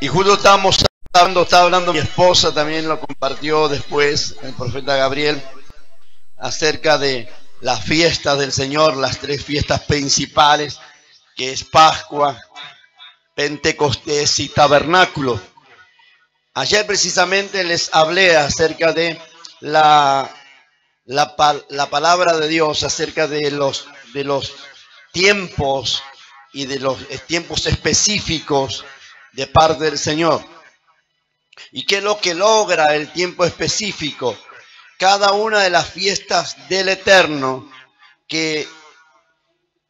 Y justo estaba hablando mi esposa, también lo compartió después el profeta Gabriel, acerca de las fiestas del Señor, las tres fiestas principales, que es Pascua, Pentecostés y Tabernáculo. Ayer precisamente les hablé acerca de la palabra de Dios, acerca de los tiempos y de los tiempos específicos de parte del Señor. ¿Y qué es lo que logra el tiempo específico? Cada una de las fiestas del Eterno, que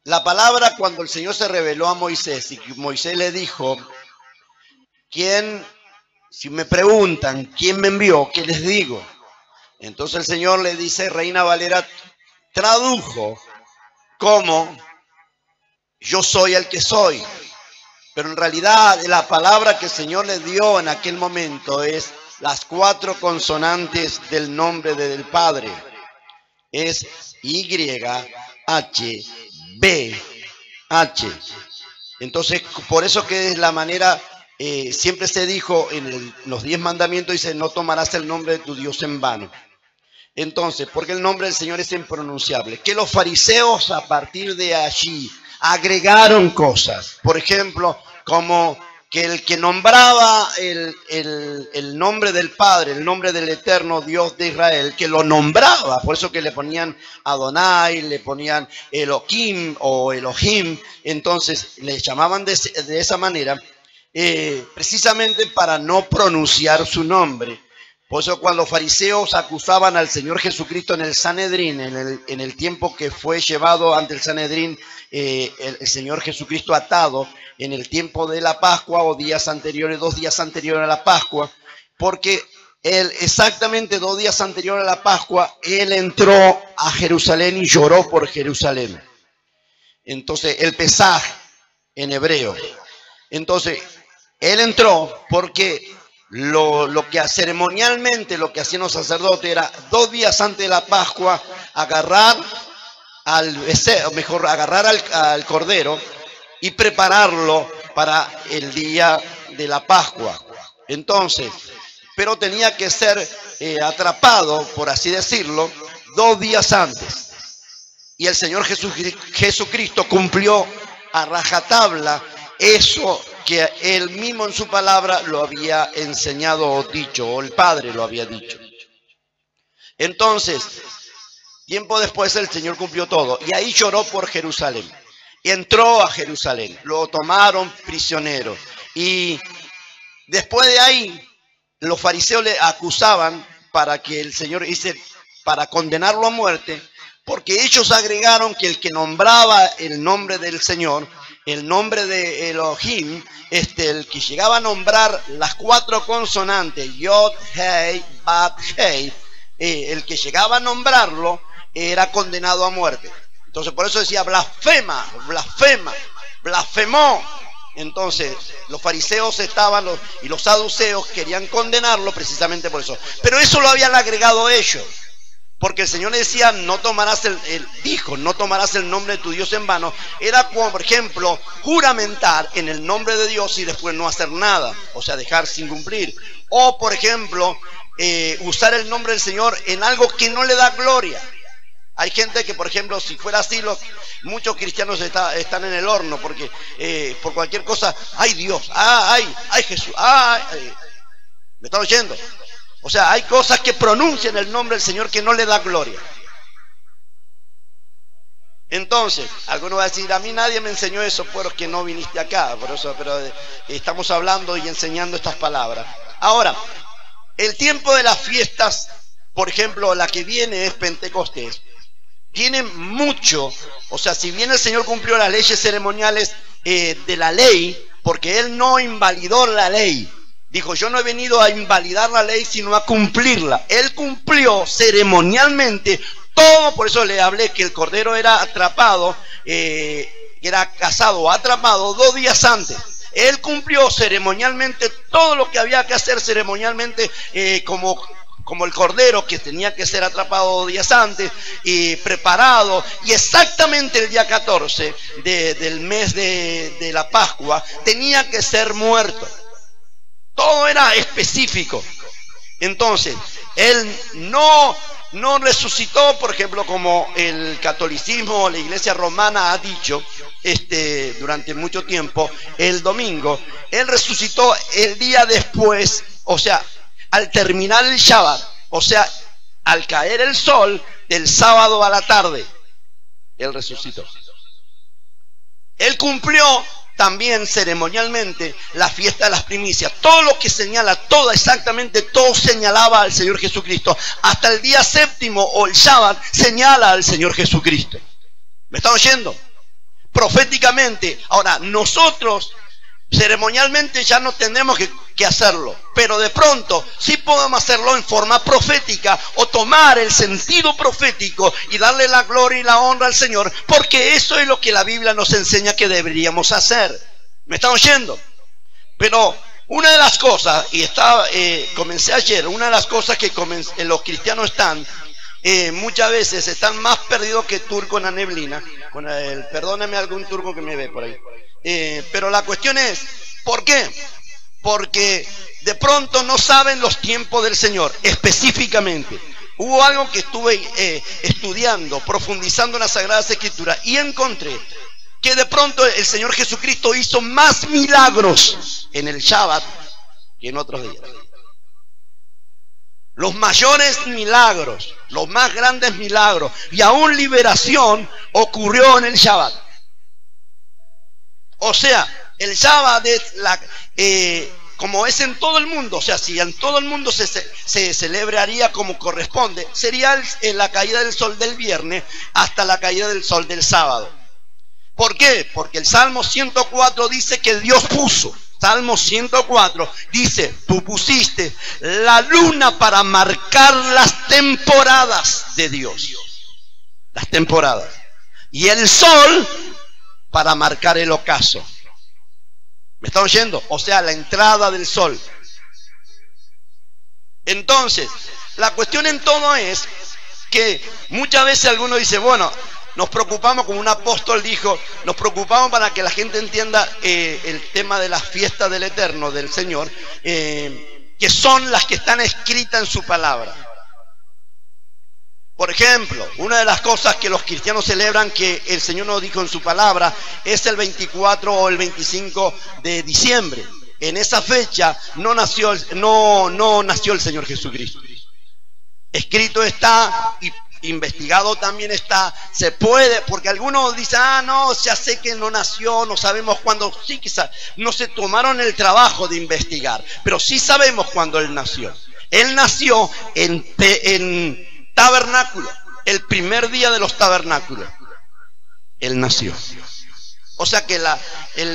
la palabra, cuando el Señor se reveló a Moisés y Moisés le dijo, si me preguntan quién me envió, ¿qué les digo? Entonces el Señor le dice, Reina Valera tradujo como yo soy el que soy. Pero en realidad la palabra que el Señor le dio en aquel momento es las 4 consonantes del nombre del Padre. Es Y, H, B, H. Entonces, por eso que es la manera, siempre se dijo en los 10 mandamientos, dice, no tomarás el nombre de tu Dios en vano. Entonces, porque el nombre del Señor es impronunciable. Que los fariseos a partir de allí agregaron cosas, por ejemplo, como que el que nombraba el nombre del Padre, el nombre del Eterno Dios de Israel, que lo nombraba, por eso que le ponían Adonai, le ponían Elohim o Elohim, entonces le llamaban de esa manera, precisamente para no pronunciar su nombre. Por eso cuando los fariseos acusaban al Señor Jesucristo en el Sanedrín, en el tiempo que fue llevado ante el Sanedrín, el Señor Jesucristo atado en el tiempo de la Pascua o días anteriores, 2 días anteriores a la Pascua, porque él exactamente 2 días anteriores a la Pascua, él entró a Jerusalén y lloró por Jerusalén. Entonces, el Pesaj en hebreo. Entonces, él entró porque lo que ceremonialmente lo que hacían los sacerdotes era 2 días antes de la Pascua agarrar al cordero y prepararlo para el día de la Pascua. Entonces, pero tenía que ser atrapado, por así decirlo, 2 días antes. Y el Señor Jesucristo cumplió a rajatabla eso que él mismo en su palabra lo había enseñado o dicho, o el Padre lo había dicho. Entonces, tiempo después el Señor cumplió todo, y ahí lloró por Jerusalén. Y entró a Jerusalén, lo tomaron prisionero. Y después de ahí, los fariseos le acusaban para que el Señor para condenarlo a muerte, porque ellos agregaron que el que nombraba el nombre del Señor, el nombre de Elohim, el que llegaba a nombrar las 4 consonantes, Yod, Hei, Bat, Hei, el que llegaba a nombrarlo era condenado a muerte. Entonces por eso decía blasfema, blasfema, blasfemó. Entonces los fariseos y los saduceos querían condenarlo precisamente por eso. Pero eso lo habían agregado ellos. Porque el Señor le decía, no tomarás no tomarás el nombre de tu Dios en vano. Era como, por ejemplo, juramentar en el nombre de Dios y después no hacer nada. O sea, dejar sin cumplir. O, por ejemplo, usar el nombre del Señor en algo que no le da gloria. Hay gente que, por ejemplo, si fuera así, muchos cristianos están en el horno porque por cualquier cosa, ¡ay Dios! ¡Ay Jesús! ¡Ay! ¿Me están oyendo? O sea, hay cosas que pronuncian el nombre del Señor que no le da gloria. Entonces, alguno va a decir, a mí nadie me enseñó eso porque no viniste acá. Pero estamos hablando y enseñando estas palabras. Ahora, el tiempo de las fiestas, por ejemplo, la que viene es Pentecostés. Tiene mucho, o sea, si bien el Señor cumplió las leyes ceremoniales de la ley, porque Él no invalidó la ley. Dijo, yo no he venido a invalidar la ley, sino a cumplirla. Él cumplió ceremonialmente todo, por eso le hablé que el cordero era atrapado, era cazado o atrapado 2 días antes. Él cumplió ceremonialmente todo lo que había que hacer ceremonialmente, como el cordero que tenía que ser atrapado 2 días antes y preparado, y exactamente el día 14 del mes de la Pascua tenía que ser muerto. Todo era específico. Entonces, Él no resucitó, por ejemplo, como el catolicismo o la iglesia romana ha dicho durante mucho tiempo, el domingo. Él resucitó el día después, o sea, al terminar el Shabbat, o sea, al caer el sol del sábado a la tarde. Él resucitó. Él cumplió también ceremonialmente la fiesta de las primicias. Todo lo que señala, exactamente todo señalaba al Señor Jesucristo. Hasta el día séptimo o el Shabbat señala al Señor Jesucristo. ¿Me están oyendo? Proféticamente. Ahora, nosotros ceremonialmente ya no tenemos que hacerlo, pero de pronto sí podemos hacerlo en forma profética, o tomar el sentido profético y darle la gloria y la honra al Señor, porque eso es lo que la Biblia nos enseña que deberíamos hacer. ¿Me están oyendo? Pero una de las cosas, y comencé ayer, una de las cosas que los cristianos están muchas veces están más perdidos que turco en la neblina. Perdóname algún turco que me ve por ahí. Pero la cuestión es, ¿por qué? Porque de pronto no saben los tiempos del Señor, específicamente. Hubo algo que estuve estudiando, profundizando en las Sagradas Escrituras, y encontré que de pronto el Señor Jesucristo hizo más milagros en el Shabbat que en otros días. Los mayores milagros, los más grandes milagros, y aún liberación ocurrió en el Shabbat. O sea, el Shabbat es como es en todo el mundo. O sea, si en todo el mundo se celebraría como corresponde, sería la caída del sol del viernes hasta la caída del sol del sábado. ¿Por qué? Porque el Salmo 104 dice que Dios puso. Salmo 104 dice: tú pusiste la luna para marcar las temporadas de Dios. Las temporadas. Y el sol para marcar el ocaso. ¿Me están oyendo? O sea, la entrada del sol. Entonces, la cuestión en todo es que muchas veces algunos dicen, bueno, nos preocupamos, como un apóstol dijo, nos preocupamos para que la gente entienda el tema de las fiestas del Eterno, del Señor, que son las que están escritas en su palabra. Por ejemplo, una de las cosas que los cristianos celebran que el Señor nos dijo en su palabra es el 24 o el 25 de diciembre. En esa fecha no nació el Señor Jesucristo. Escrito está y investigado también está. Se puede, porque algunos dicen, no, ya sé que no nació, no sabemos cuándo. Sí, quizás no se tomaron el trabajo de investigar, pero sí sabemos cuándo Él nació. Él nació en tabernáculo, el primer día de los tabernáculos. Él nació. O sea que la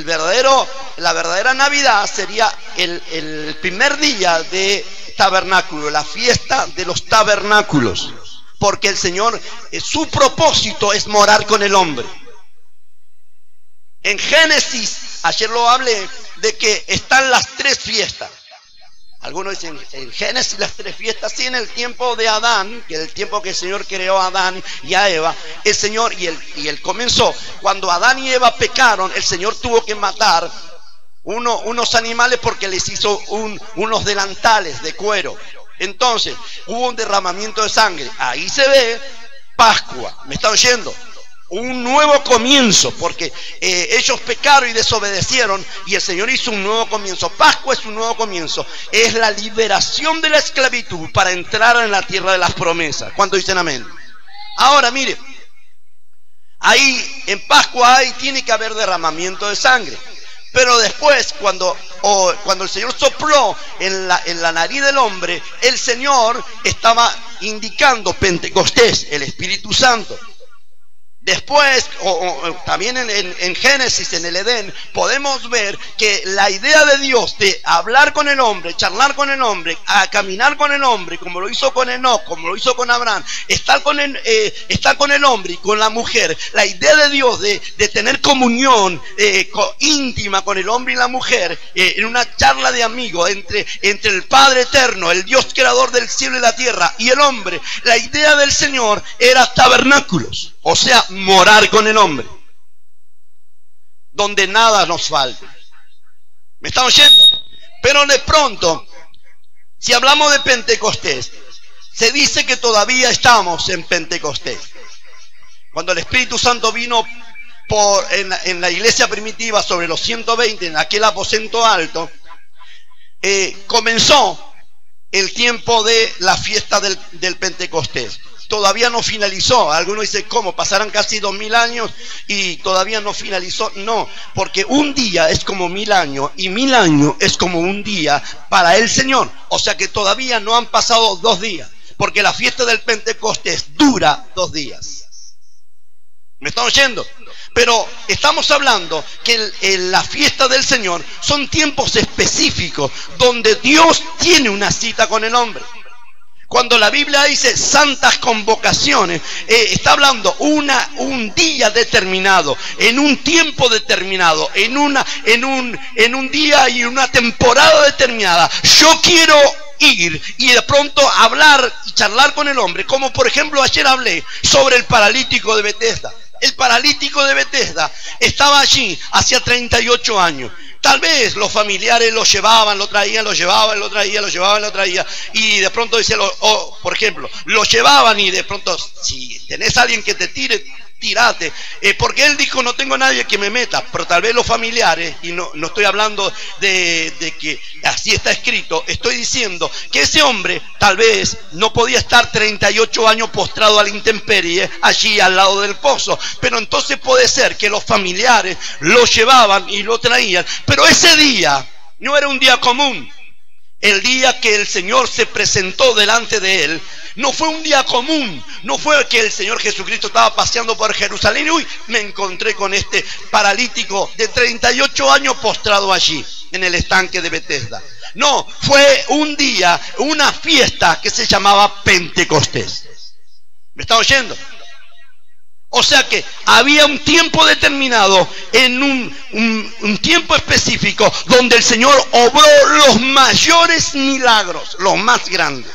verdadera Navidad sería el primer día de tabernáculo, la fiesta de los tabernáculos. Porque el Señor, su propósito es morar con el hombre. En Génesis, ayer lo hablé, de que están las tres fiestas. Algunos dicen, en Génesis las tres fiestas, sí, en el tiempo de Adán, que es el tiempo que el Señor creó a Adán y a Eva, el Señor, y él comenzó, cuando Adán y Eva pecaron, el Señor tuvo que matar unos animales porque les hizo unos delantales de cuero. Entonces, hubo un derramamiento de sangre. Ahí se ve Pascua. ¿Me están oyendo? Un nuevo comienzo, porque ellos pecaron y desobedecieron, y el Señor hizo un nuevo comienzo. Pascua es un nuevo comienzo. Es la liberación de la esclavitud para entrar en la tierra de las promesas. ¿Cuántos dicen amén? Ahora, mire, ahí en Pascua tiene que haber derramamiento de sangre. Pero después, cuando el Señor sopló en la nariz del hombre, el Señor estaba indicando Pentecostés, el Espíritu Santo. Después, también en Génesis, en el Edén, podemos ver que la idea de Dios de hablar con el hombre, charlar con el hombre, a caminar con el hombre, como lo hizo con Enoc, como lo hizo con Abraham, estar con el hombre y con la mujer, la idea de Dios de tener comunión íntima con el hombre y la mujer, en una charla de amigos entre el Padre Eterno, el Dios creador del cielo y la tierra, y el hombre, la idea del Señor era tabernáculos. O sea, morar con el hombre, donde nada nos falte. ¿Me están oyendo? Pero de pronto, si hablamos de Pentecostés, se dice que todavía estamos en Pentecostés. Cuando el Espíritu Santo vino en la iglesia primitiva sobre los 120, en aquel aposento alto, comenzó el tiempo de la fiesta del Pentecostés. Todavía no finalizó. Algunos dicen, ¿cómo? Pasarán casi 2000 años y todavía no finalizó. No, porque un día es como 1000 años y 1000 años es como un día para el Señor. O sea que todavía no han pasado 2 días, porque la fiesta del Pentecostés dura 2 días. ¿Me están oyendo? Pero estamos hablando que la fiesta del Señor son tiempos específicos donde Dios tiene una cita con el hombre. Cuando la Biblia dice santas convocaciones, está hablando un día determinado, en un tiempo determinado, en un día y una temporada determinada. Yo quiero ir y de pronto hablar y charlar con el hombre, como por ejemplo ayer hablé sobre el paralítico de Betesda. El paralítico de Betesda estaba allí hacía 38 años. Tal vez los familiares lo llevaban, lo traían, lo llevaban, lo traían, lo llevaban, lo traían. Y de pronto decía, por ejemplo, lo llevaban y de pronto, si tenés a alguien que te tire, tirate. Porque él dijo, no tengo nadie que me meta. Pero tal vez los familiares, y no estoy hablando de que así está escrito, estoy diciendo que ese hombre tal vez no podía estar 38 años postrado a la intemperie allí al lado del pozo. Pero entonces puede ser que los familiares lo llevaban y lo traían. Pero ese día no era un día común. El día que el Señor se presentó delante de él no fue un día común. No fue que el Señor Jesucristo estaba paseando por Jerusalén y uy, me encontré con este paralítico de 38 años postrado allí en el estanque de Betesda. No, fue un día, una fiesta que se llamaba Pentecostés. ¿Me está oyendo? O sea que había un tiempo determinado, en un tiempo específico, donde el Señor obró los mayores milagros, los más grandes.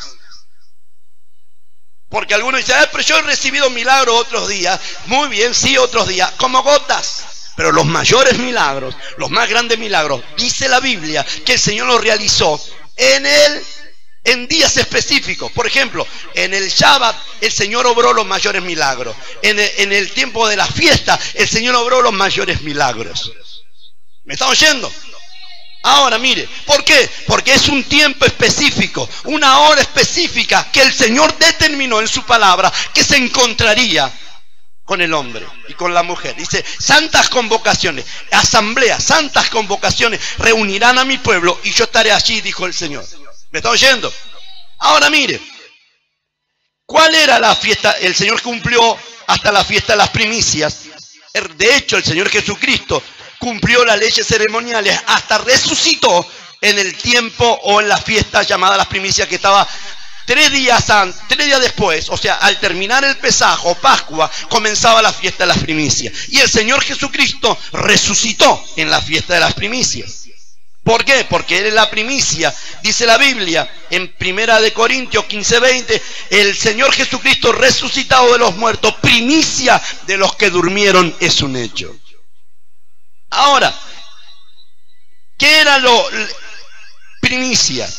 Porque algunos dicen, pero yo he recibido milagros otros días. Muy bien, sí, otros días, como gotas. Pero los mayores milagros, los más grandes milagros, dice la Biblia que el Señor los realizó en días específicos. Por ejemplo, en el Shabbat el Señor obró los mayores milagros. En el tiempo de la fiesta el Señor obró los mayores milagros. ¿Me están oyendo? Ahora mire, ¿por qué? Porque es un tiempo específico, una hora específica que el Señor determinó en su palabra que se encontraría con el hombre y con la mujer. Dice, santas convocaciones, asambleas, santas convocaciones reunirán a mi pueblo y yo estaré allí, dijo el Señor. ¿Me está oyendo? Ahora mire, ¿cuál era la fiesta? El Señor cumplió hasta la fiesta de las primicias. De hecho, el Señor Jesucristo cumplió las leyes ceremoniales, hasta resucitó en el tiempo o en la fiesta llamada las primicias, que estaba 3 días después. O sea, al terminar el Pesaj o Pascua, comenzaba la fiesta de las primicias. Y el Señor Jesucristo resucitó en la fiesta de las primicias. ¿Por qué? Porque Él es la primicia. Dice la Biblia en 1 Corintios 15:20, el Señor Jesucristo resucitado de los muertos, primicia de los que durmieron, es un hecho. Ahora, ¿qué era lo primicia?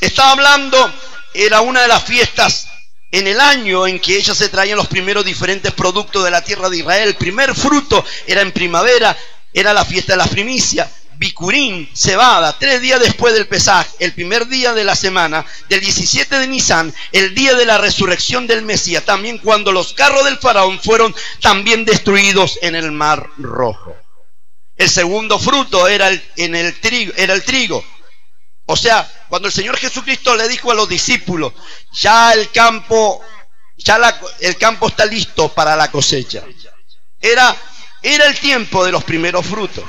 Estaba hablando, era una de las fiestas en el año en que ellas se traían los primeros diferentes productos de la tierra de Israel. El primer fruto era en primavera, era la fiesta de las primicias. Bicurín, cebada, 3 días después del Pesaj, el primer día de la semana, del 17 de Nisan, el día de la resurrección del Mesías, también cuando los carros del faraón fueron también destruidos en el Mar Rojo. El segundo fruto era el trigo. O sea, cuando el Señor Jesucristo le dijo a los discípulos, ya el campo está listo para la cosecha. Era el tiempo de los primeros frutos.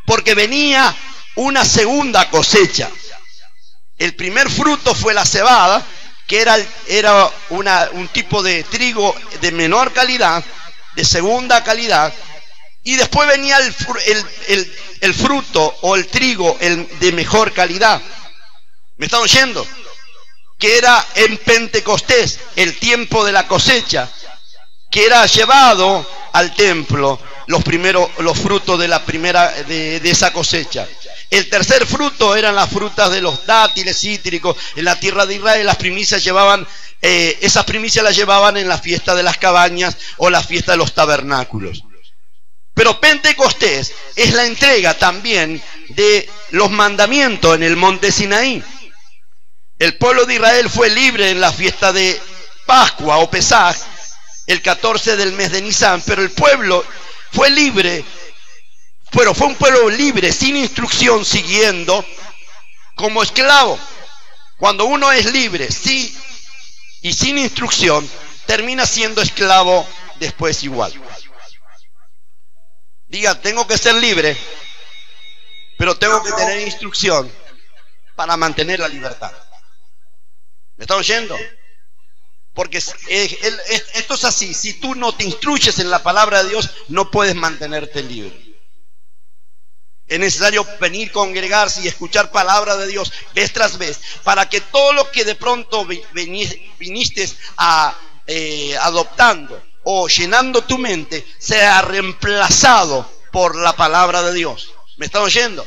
Porque venía una segunda cosecha. El primer fruto fue la cebada, que era un tipo de trigo de menor calidad, de segunda calidad. Y después venía el fruto o el trigo de mejor calidad. ¿Me están oyendo? Que era en Pentecostés, el tiempo de la cosecha, que era llevado al templo los frutos de la primera de esa cosecha. El tercer fruto eran las frutas de los dátiles cítricos. En la tierra de Israel las primicias llevaban, esas primicias las llevaban en la fiesta de las cabañas o la fiesta de los tabernáculos. Pero Pentecostés es la entrega también de los mandamientos en el monte Sinaí. El pueblo de Israel fue libre en la fiesta de Pascua o Pesaj, el 14 del mes de Nisan, pero el pueblo fue libre, pero fue un pueblo libre, sin instrucción, siguiendo como esclavo. Cuando uno es libre, sí, y sin instrucción, termina siendo esclavo después igual. Diga, tengo que ser libre, pero tengo que tener instrucción para mantener la libertad. ¿Me está oyendo? Porque esto es así. Si tú no te instruyes en la palabra de Dios, no puedes mantenerte libre. Es necesario venir, congregarse y escuchar palabra de Dios vez tras vez, para que todo lo que de pronto viniste adoptando o llenando tu mente sea reemplazado por la palabra de Dios. ¿Me están oyendo?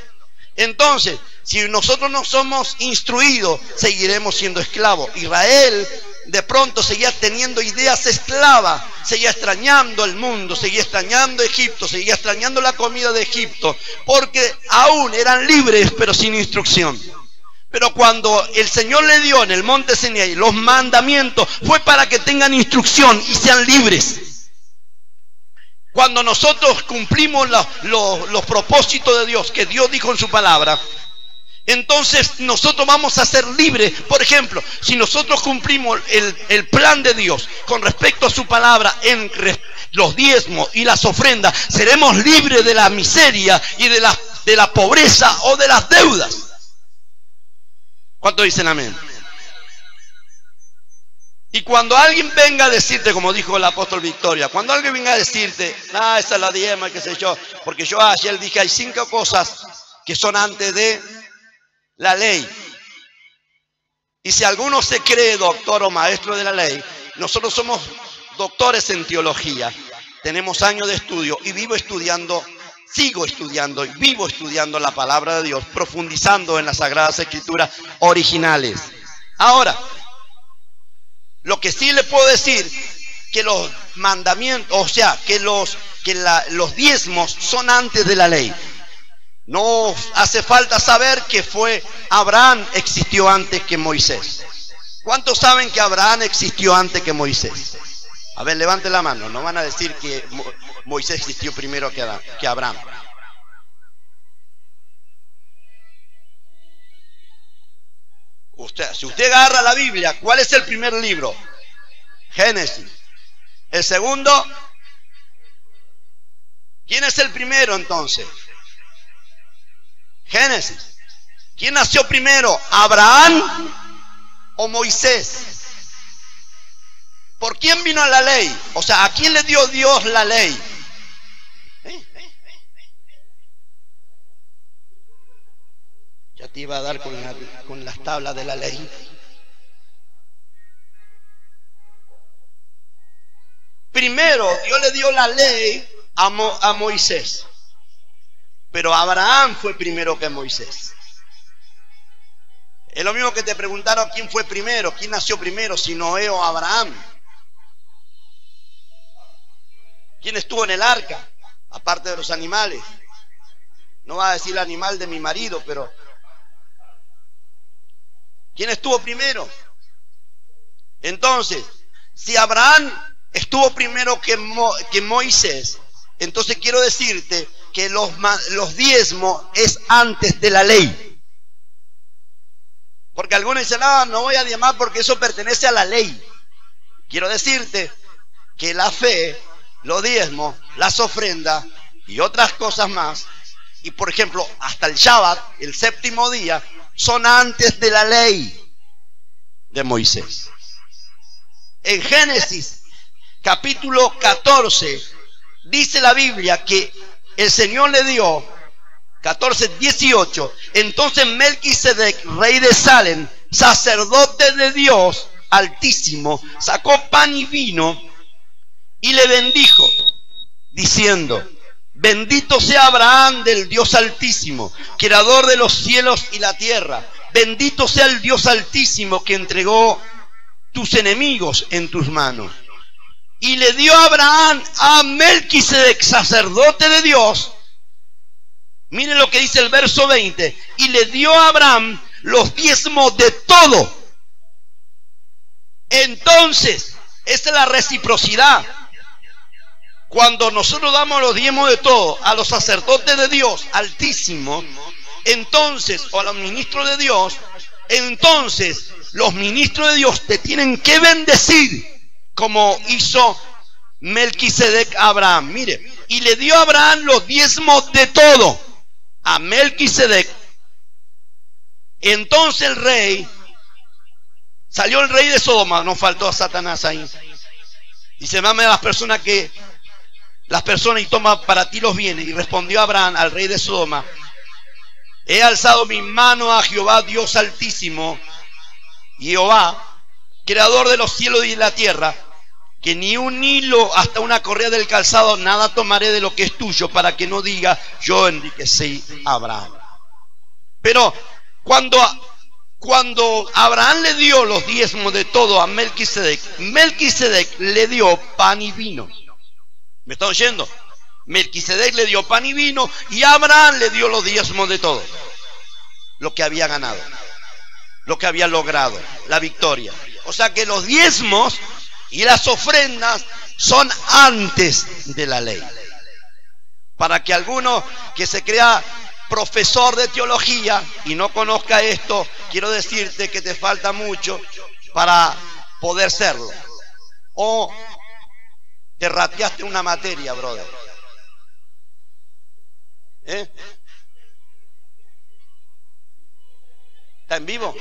Entonces, si nosotros no somos instruidos, seguiremos siendo esclavos. Israel de pronto seguía teniendo ideas esclavas, seguía extrañando el mundo, seguía extrañando Egipto, seguía extrañando la comida de Egipto, porque aún eran libres pero sin instrucción. Pero cuando el Señor le dio en el monte Sinaí los mandamientos, fue para que tengan instrucción y sean libres. Cuando nosotros cumplimos los propósitos de Dios, que Dios dijo en su palabra, entonces nosotros vamos a ser libres. Por ejemplo, si nosotros cumplimos el plan de Dios con respecto a su palabra en los diezmos y las ofrendas, seremos libres de la miseria y de la pobreza o de las deudas. ¿Cuántos dicen amén? Y cuando alguien venga a decirte, como dijo el apóstol Victoria, cuando alguien venga a decirte, esa es la diezma, qué sé yo, porque yo ayer dije, hay 5 cosas que son antes de la ley. Y si alguno se cree doctor o maestro de la ley, nosotros somos doctores en teología, tenemos años de estudio y sigo estudiando y vivo estudiando la palabra de Dios, profundizando en las Sagradas Escrituras originales. Ahora, lo que sí le puedo decir, que los mandamientos, o sea, que los diezmos son antes de la ley. No hace falta saber que Abraham existió antes que Moisés. ¿Cuántos saben que Abraham existió antes que Moisés? A ver, levante la mano. No van a decir que Moisés existió primero que Abraham. Si usted agarra la Biblia, ¿cuál es el primer libro? Génesis. El segundo, ¿quién es el primero entonces? Génesis. ¿Quién nació primero? ¿Abraham o Moisés? ¿Por quién vino la ley? O sea, ¿a quién le dio Dios la ley? Ya te iba a dar con las tablas de la ley. Primero, Dios le dio la ley a Moisés. Pero Abraham fue primero que Moisés. Es lo mismo que te preguntaron quién fue primero, quién nació primero, si Noé o Abraham. ¿Quién estuvo en el arca? Aparte de los animales. No va a decir el animal de mi marido, pero ¿quién estuvo primero? Entonces, si Abraham estuvo primero que Moisés, entonces quiero decirte que los diezmos es antes de la ley. Porque algunos dicen, no voy a diezmar porque eso pertenece a la ley. Quiero decirte que la fe, los diezmos, las ofrendas y otras cosas más, y por ejemplo, hasta el Shabbat, el 7º día, son antes de la ley de Moisés. En Génesis, capítulo 14, dice la Biblia que el Señor le dio 14:18. Entonces Melquisedec, rey de Salem, sacerdote de Dios Altísimo, sacó pan y vino y le bendijo, diciendo: Bendito sea Abraham del Dios Altísimo, creador de los cielos y la tierra. Bendito sea el Dios Altísimo que entregó tus enemigos en tus manos. Y le dio a Abraham a Melquisedec, sacerdote de Dios. Miren lo que dice el verso 20. Y le dio a Abraham los diezmos de todo. Entonces, esta es la reciprocidad. Cuando nosotros damos los diezmos de todo a los sacerdotes de Dios Altísimo, entonces, o a los ministros de Dios, entonces los ministros de Dios te tienen que bendecir, como hizo Melquisedec a Abraham. Mire, y le dio a Abraham los diezmos de todo a Melquisedec. Entonces el rey, salió el rey de Sodoma, no faltó a Satanás ahí. Dice, mame a las personas y toma para ti los bienes. Y respondió Abraham al rey de Sodoma: he alzado mi mano a Jehová Dios Altísimo, Jehová, creador de los cielos y de la tierra, que ni un hilo hasta una correa del calzado nada tomaré de lo que es tuyo, para que no diga yo enriquecí a Abraham. Pero cuando Abraham le dio los diezmos de todo a Melquisedec, Melquisedec le dio pan y vino. ¿Me está oyendo? Melquisedec le dio pan y vino, y Abraham le dio los diezmos de todo. Lo que había ganado, lo que había logrado, la victoria. O sea que los diezmos y las ofrendas son antes de la ley. Para que alguno que se crea profesor de teología y no conozca esto, quiero decirte que te falta mucho para poder serlo. O te rateaste una materia, brother. ¿Está en vivo?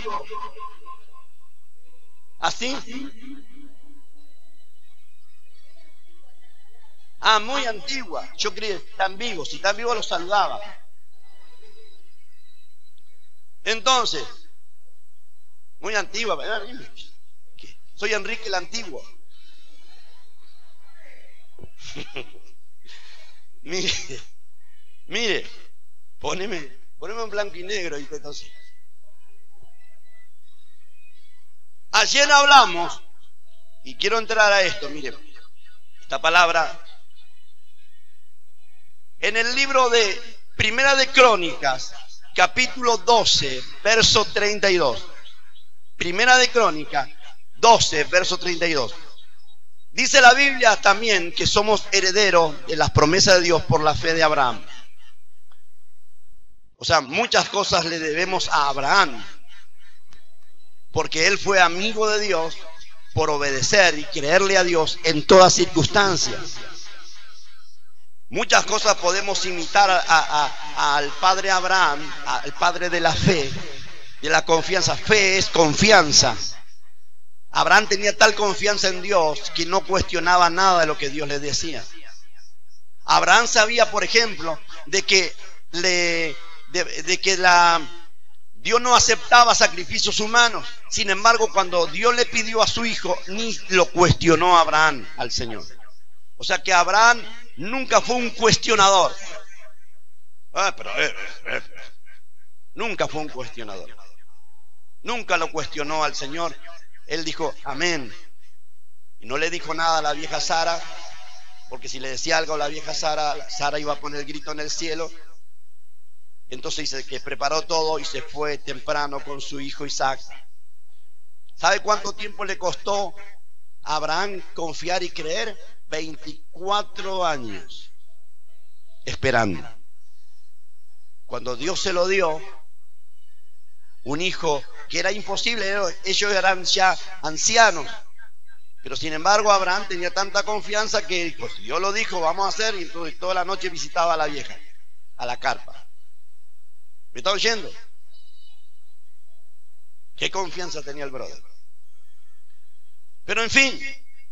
¿Así? Ah, muy antigua. Yo creí, están vivos. Si están vivos los saludaba. Entonces, muy antigua. Soy Enrique el Antiguo. Mire, poneme en blanco y negro. Y entonces, ayer hablamos, y quiero entrar a esto, mire, esta palabra, en el libro de Primera de Crónicas, capítulo 12, verso 32. Primera de Crónicas, 12, verso 32. Dice la Biblia también que somos herederos de las promesas de Dios por la fe de Abraham. O sea, muchas cosas le debemos a Abraham, porque él fue amigo de Dios por obedecer y creerle a Dios en todas circunstancias. Muchas cosas podemos imitar al padre Abraham, al padre de la fe, de la confianza. Fe es confianza. Abraham tenía tal confianza en Dios que no cuestionaba nada de lo que Dios le decía. Abraham sabía, por ejemplo, de que Dios no aceptaba sacrificios humanos. Sin embargo, cuando Dios le pidió a su hijo, ni lo cuestionó a Abraham al Señor. O sea que Abraham nunca fue un cuestionador. Nunca fue un cuestionador. Nunca lo cuestionó al Señor. Él dijo amén. Y no le dijo nada a la vieja Sara, porque si le decía algo a la vieja Sara iba a poner el grito en el cielo. Entonces dice que preparó todo y se fue temprano con su hijo Isaac. ¿Sabe cuánto tiempo le costó a Abraham confiar y creer? 24 años esperando. Cuando Dios se lo dio, un hijo que era imposible, ellos eran ya ancianos, pero sin embargo Abraham tenía tanta confianza que dijo, si Dios lo dijo, vamos a hacer. Y entonces toda la noche visitaba a la vieja, a la carpa. ¿Me está oyendo? Qué confianza tenía el brother. Pero en fin,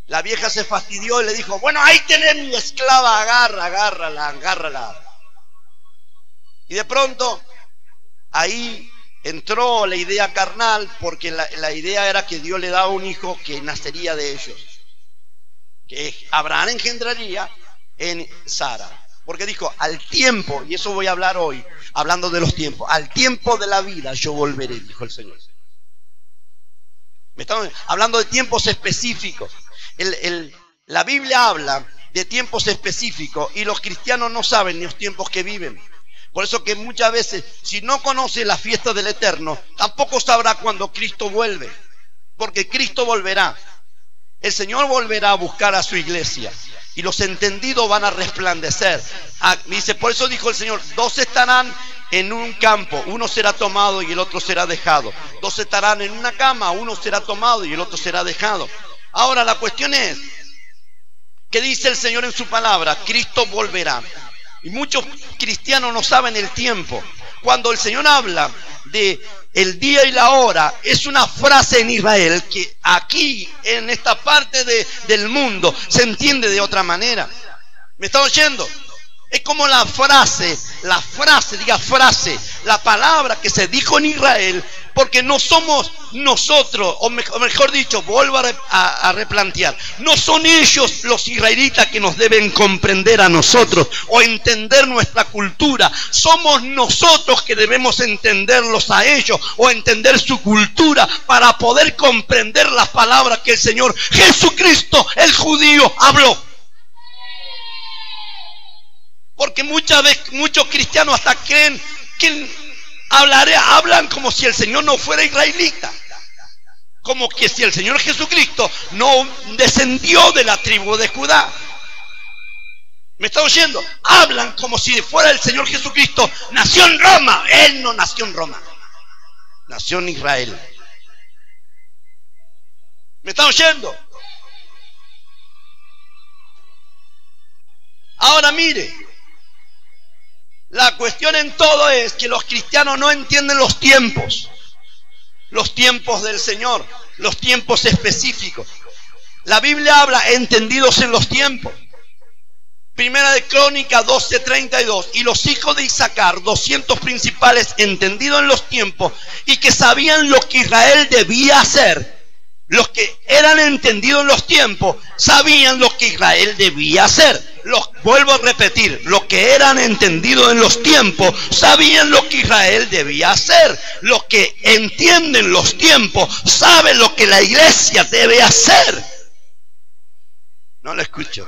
la vieja se fastidió y le dijo, bueno, ahí tenés mi esclava, agárrala. Y de pronto ahí entró la idea carnal, porque la idea era que Dios le daba un hijo que nacería de ellos, que Abraham engendraría en Sara. Porque dijo, al tiempo, y eso voy a hablar hoy, hablando de los tiempos, al tiempo de la vida yo volveré, dijo el Señor. Me están hablando de tiempos específicos. La Biblia habla de tiempos específicos y los cristianos no saben ni los tiempos que viven. Por eso que muchas veces, si no conoce la fiesta del Eterno, tampoco sabrá cuando Cristo vuelve. Porque Cristo volverá. El Señor volverá a buscar a su iglesia. Y los entendidos van a resplandecer. Dice, por eso dijo el Señor, 2 estarán en un campo, uno será tomado y el otro será dejado. 2 estarán en una cama, uno será tomado y el otro será dejado. Ahora la cuestión es, ¿qué dice el Señor en su palabra? Cristo volverá. Y muchos cristianos no saben el tiempo. Cuando el Señor habla de el día y la hora, es una frase en Israel que aquí, en esta parte del mundo, se entiende de otra manera. ¿Me está oyendo? Es como la frase, la palabra que se dijo en Israel, porque no somos nosotros, o mejor dicho, vuelvo a replantear, no son ellos los israelitas que nos deben comprender a nosotros o entender nuestra cultura, somos nosotros que debemos entenderlos a ellos o entender su cultura para poder comprender las palabras que el Señor Jesucristo, el judío, habló. Porque muchas veces muchos cristianos hasta creen que hablan como si el Señor no fuera israelita. Como que si el Señor Jesucristo no descendió de la tribu de Judá. ¿Me está oyendo? Hablan como si fuera el Señor Jesucristo. Nació en Roma. Él no nació en Roma. Nació en Israel. ¿Me está oyendo? Ahora mire. La cuestión en todo es que los cristianos no entienden los tiempos del Señor, los tiempos específicos. La Biblia habla entendidos en los tiempos. Primera de Crónicas 12:32. Y los hijos de Isaacar, 200 principales, entendidos en los tiempos y que sabían lo que Israel debía hacer. Los que eran entendidos en los tiempos sabían lo que Israel debía hacer. Vuelvo a repetir, los que eran entendidos en los tiempos sabían lo que Israel debía hacer. Los que entienden los tiempos saben lo que la iglesia debe hacer. No lo escucho.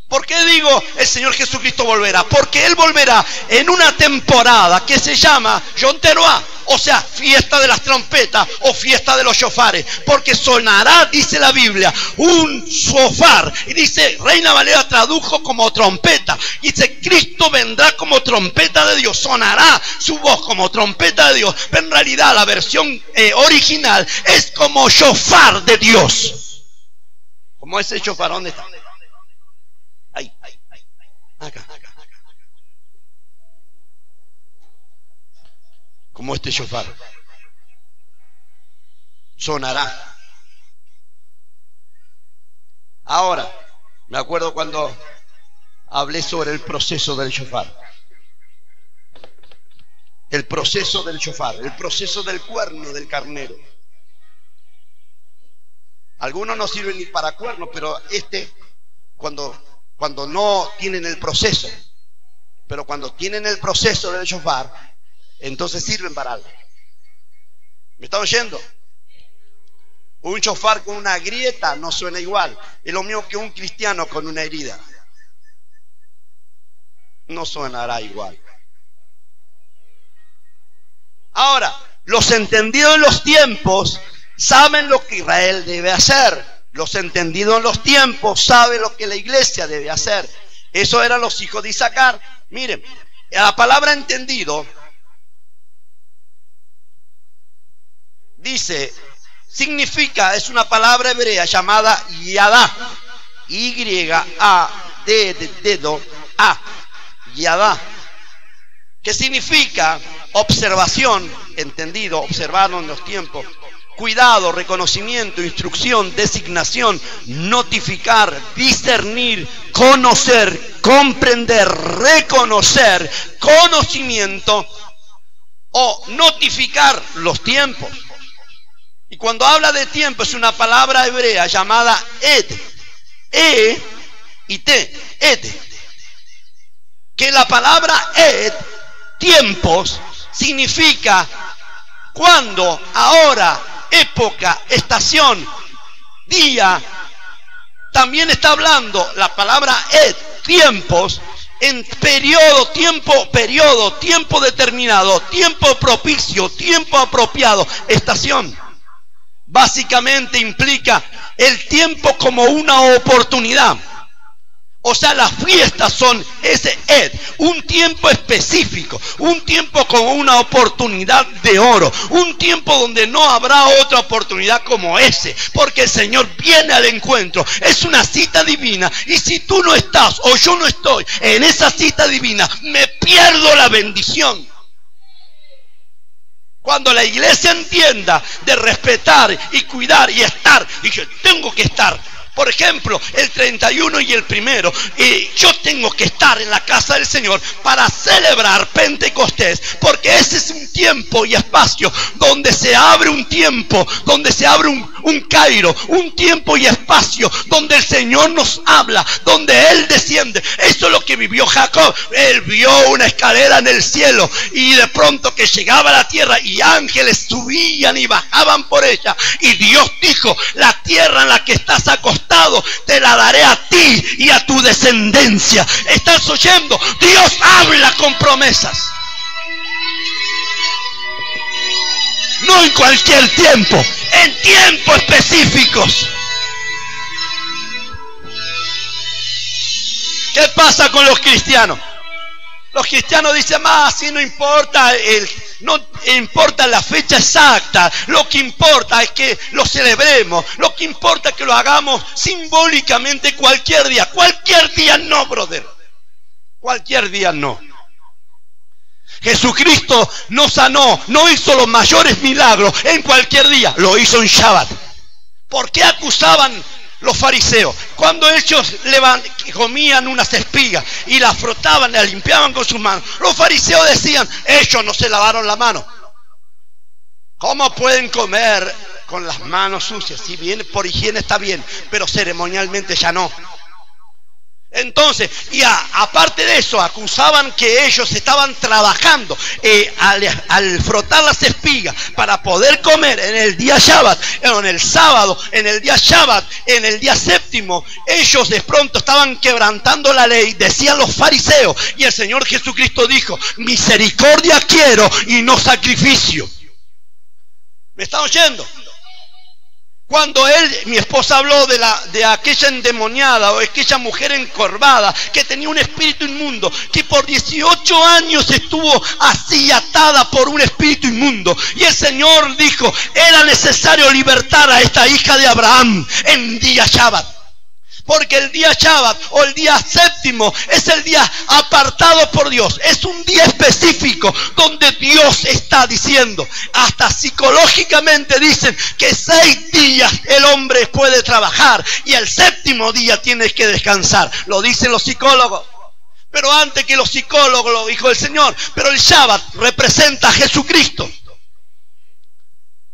¿Por qué digo el Señor Jesucristo volverá? Porque Él volverá en una temporada que se llama Yom Teruah, o sea, fiesta de las trompetas o fiesta de los shofares. Porque sonará, dice la Biblia, un shofar. Y dice, Reina Valera tradujo como trompeta. Y dice, Cristo vendrá como trompeta de Dios. Sonará su voz como trompeta de Dios. Pero en realidad la versión original es como shofar de Dios. ¿Cómo ese shofar? ¿Dónde está? Ahí. Acá. Como este shofar. Sonará. Ahora, me acuerdo cuando hablé sobre el proceso del shofar. El proceso del shofar, el proceso del cuerno del carnero. Algunos no sirven ni para cuernos, pero cuando no tienen el proceso, pero cuando tienen el proceso del shofar, entonces sirven para algo. ¿Me está oyendo? Un shofar con una grieta no suena igual. Es lo mismo que un cristiano con una herida. No sonará igual. Ahora, los entendidos en los tiempos saben lo que Israel debe hacer. Los entendidos en los tiempos saben lo que la iglesia debe hacer. Eso eran los hijos de Isaacar. Miren, la palabra entendido dice, significa, es una palabra hebrea llamada Yadá. Y-A-D de dedo, A. Yadá. Que significa observación, entendido, observarlo en los tiempos. Cuidado, reconocimiento, instrucción, designación, notificar, discernir, conocer, comprender, reconocer, conocimiento o notificar los tiempos. Y cuando habla de tiempo es una palabra hebrea llamada ed, e y te, ed, que la palabra ed, tiempos, significa cuando, ahora, época, estación, día. También está hablando la palabra ed, tiempos, en periodo, tiempo determinado, tiempo propicio, tiempo apropiado, estación. Básicamente implica el tiempo como una oportunidad. O sea, las fiestas son ese ed, un tiempo específico, un tiempo como una oportunidad de oro, un tiempo donde no habrá otra oportunidad como ese, porque el Señor viene al encuentro. Es una cita divina, y si tú no estás o yo no estoy en esa cita divina, me pierdo la bendición. Cuando la iglesia entienda de respetar y cuidar y estar, y yo tengo que estar. Por ejemplo, el 31 y el 1, yo tengo que estar en la casa del Señor para celebrar Pentecostés, porque ese es un tiempo y espacio donde se abre un tiempo, donde se abre un Cairo, un tiempo y espacio donde el Señor nos habla, donde Él desciende. Eso es lo que vivió Jacob. Él vio una escalera en el cielo y de pronto que llegaba a la tierra y ángeles subían y bajaban por ella, y Dios dijo: la tierra en la que estás acostado te la daré a ti y a tu descendencia. ¿Estás oyendo? Dios habla con promesas. No en cualquier tiempo, en tiempos específicos. ¿Qué pasa con los cristianos? Los cristianos dicen: si no importa no importa la fecha exacta, lo que importa es que lo celebremos, lo que importa es que lo hagamos simbólicamente cualquier día. Cualquier día no, brother. Cualquier día no. Jesucristo nos sanó, no hizo los mayores milagros en cualquier día, lo hizo en Shabbat. ¿Por qué acusaban los fariseos? Cuando ellos comían unas espigas y las frotaban, las limpiaban con sus manos, los fariseos decían: ellos no se lavaron la mano. ¿Cómo pueden comer con las manos sucias? Si bien por higiene está bien, pero ceremonialmente ya no. Entonces, y aparte de eso, acusaban que ellos estaban trabajando al frotar las espigas para poder comer en el día Shabbat, en el sábado, en el día Shabbat, en el día séptimo. Ellos de pronto estaban quebrantando la ley, decían los fariseos, y el Señor Jesucristo dijo: misericordia quiero y no sacrificio. ¿Me están oyendo? Cuando mi esposa habló de aquella endemoniada o aquella mujer encorvada que tenía un espíritu inmundo, que por 18 años estuvo así atada por un espíritu inmundo, y el Señor dijo: era necesario libertar a esta hija de Abraham en día Shabbat. Porque el día Shabbat o el día séptimo es el día apartado por Dios. Es un día específico donde Dios está diciendo, hasta psicológicamente dicen que 6 días el hombre puede trabajar y el séptimo día tienes que descansar. Lo dicen los psicólogos. Pero antes que los psicólogos lo dijo el Señor. Pero el Shabbat representa a Jesucristo.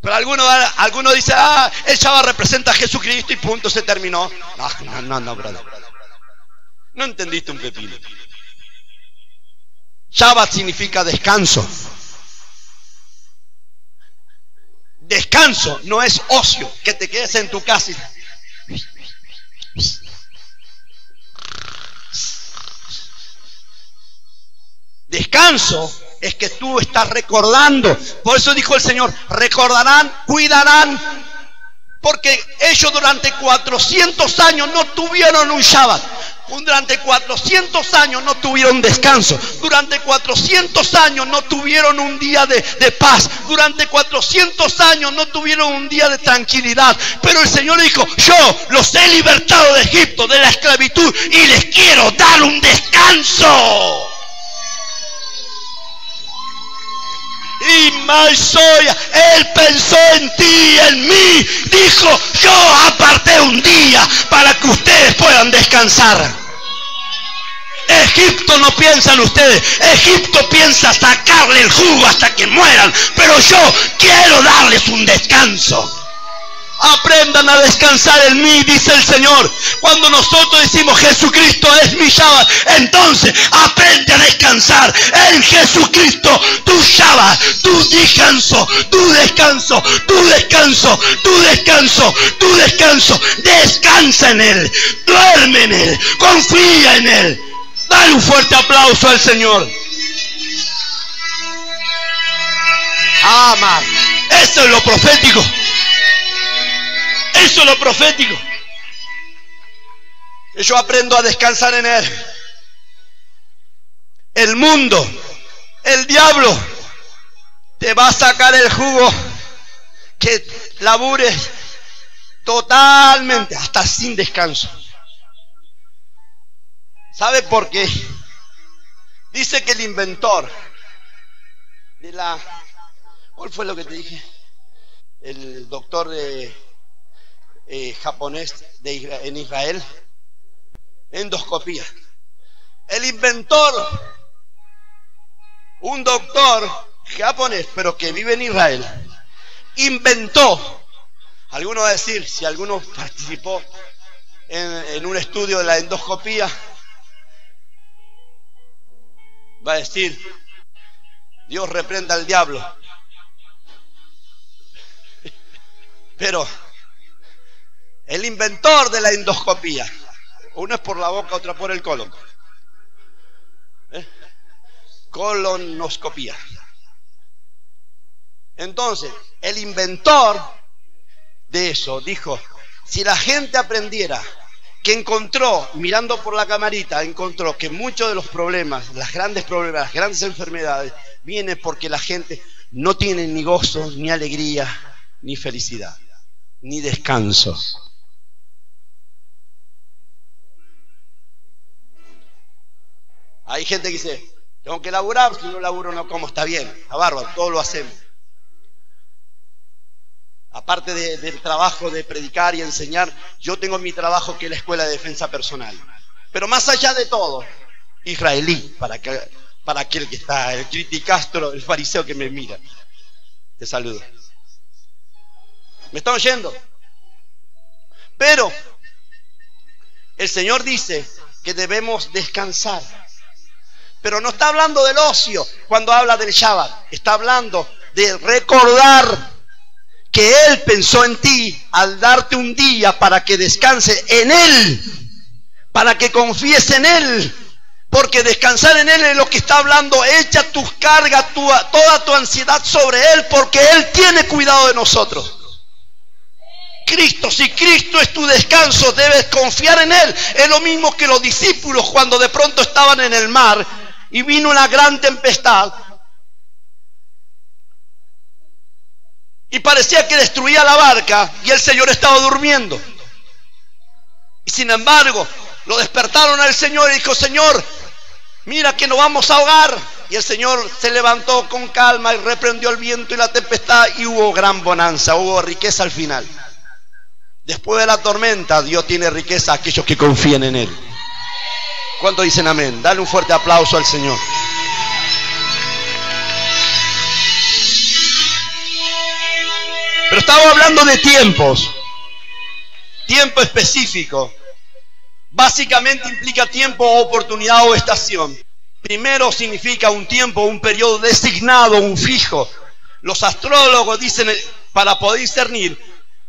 Pero algunos dicen: el Shabbat representa a Jesucristo y punto, se terminó. No, brother. No entendiste un pepino. Shabbat significa descanso. Descanso no es ocio, que te quedes en tu casa. Descanso es que tú estás recordando. Por eso dijo el Señor: recordarán, cuidarán. Porque ellos durante 400 años no tuvieron un Shabbat. Durante 400 años no tuvieron descanso. Durante 400 años no tuvieron un día de paz. Durante 400 años no tuvieron un día de tranquilidad. Pero el Señor dijo: yo los he libertado de Egipto, de la esclavitud, y les quiero dar un descanso. Y Maisoya, Él pensó en ti y en mí. Dijo: yo aparté un día para que ustedes puedan descansar. Egipto no piensan ustedes. Egipto piensa sacarle el jugo hasta que mueran. Pero yo quiero darles un descanso. Aprendan a descansar en mí, dice el Señor. Cuando nosotros decimos Jesucristo es mi Shabbat, entonces aprende a descansar en Jesucristo. Tu Shabbat, tu descanso, tu descanso, tu descanso, tu descanso, tu descanso. Descansa en Él, duerme en Él, confía en Él. Dale un fuerte aplauso al Señor. Amén. Eso es lo profético. Eso es lo profético. Yo aprendo a descansar en Él. El mundo, el diablo, te va a sacar el jugo que labures totalmente, hasta sin descanso. ¿Sabe por qué? Dice que el inventor de la... ¿Cuál fue lo que te dije? El doctor japonés en Israel. Endoscopía. El inventor, un doctor japonés, pero que vive en Israel, inventó. Alguno va a decir, si alguno participó en un estudio de la endoscopía, va a decir, Dios reprenda al diablo. Pero el inventor de la endoscopía, uno es por la boca, otra por el colon. Colonoscopía. Entonces, el inventor de eso dijo, si la gente aprendiera, que encontró, mirando por la camarita, encontró que muchos de los problemas, las grandes enfermedades, vienen porque la gente no tiene ni gozo, ni alegría, ni felicidad, ni descanso. Hay gente que dice, tengo que laburar, si no laburo no como, está bien, está bárbaro, todo lo hacemos. Aparte del trabajo de predicar y enseñar, yo tengo mi trabajo que es la Escuela de Defensa Personal. Pero más allá de todo, israelí, para aquel que está, el criticastro, el fariseo que me mira. Te saludo. ¿Me están oyendo? Pero el Señor dice que debemos descansar. Pero no está hablando del ocio cuando habla del Shabbat. Está hablando de recordar que Él pensó en ti al darte un día para que descanse en Él, para que confíes en Él, porque descansar en Él es lo que está hablando. Echa tus cargas, toda tu ansiedad sobre Él, porque Él tiene cuidado de nosotros. Cristo, si Cristo es tu descanso, debes confiar en Él. Es lo mismo que los discípulos cuando de pronto estaban en el mar y vino una gran tempestad y parecía que destruía la barca y el Señor estaba durmiendo. Y sin embargo, lo despertaron al Señor y dijo, Señor, mira que nos vamos a ahogar. Y el Señor se levantó con calma y reprendió el viento y la tempestad y hubo gran bonanza, hubo riqueza al final. Después de la tormenta, Dios tiene riqueza a aquellos que confían en Él. ¿Cuántos dicen amén? Dale un fuerte aplauso al Señor. Pero estamos hablando de tiempos. Tiempo específico. Básicamente implica tiempo, oportunidad o estación. Primero significa un tiempo, un periodo designado, un fijo. Los astrólogos dicen, para poder discernir,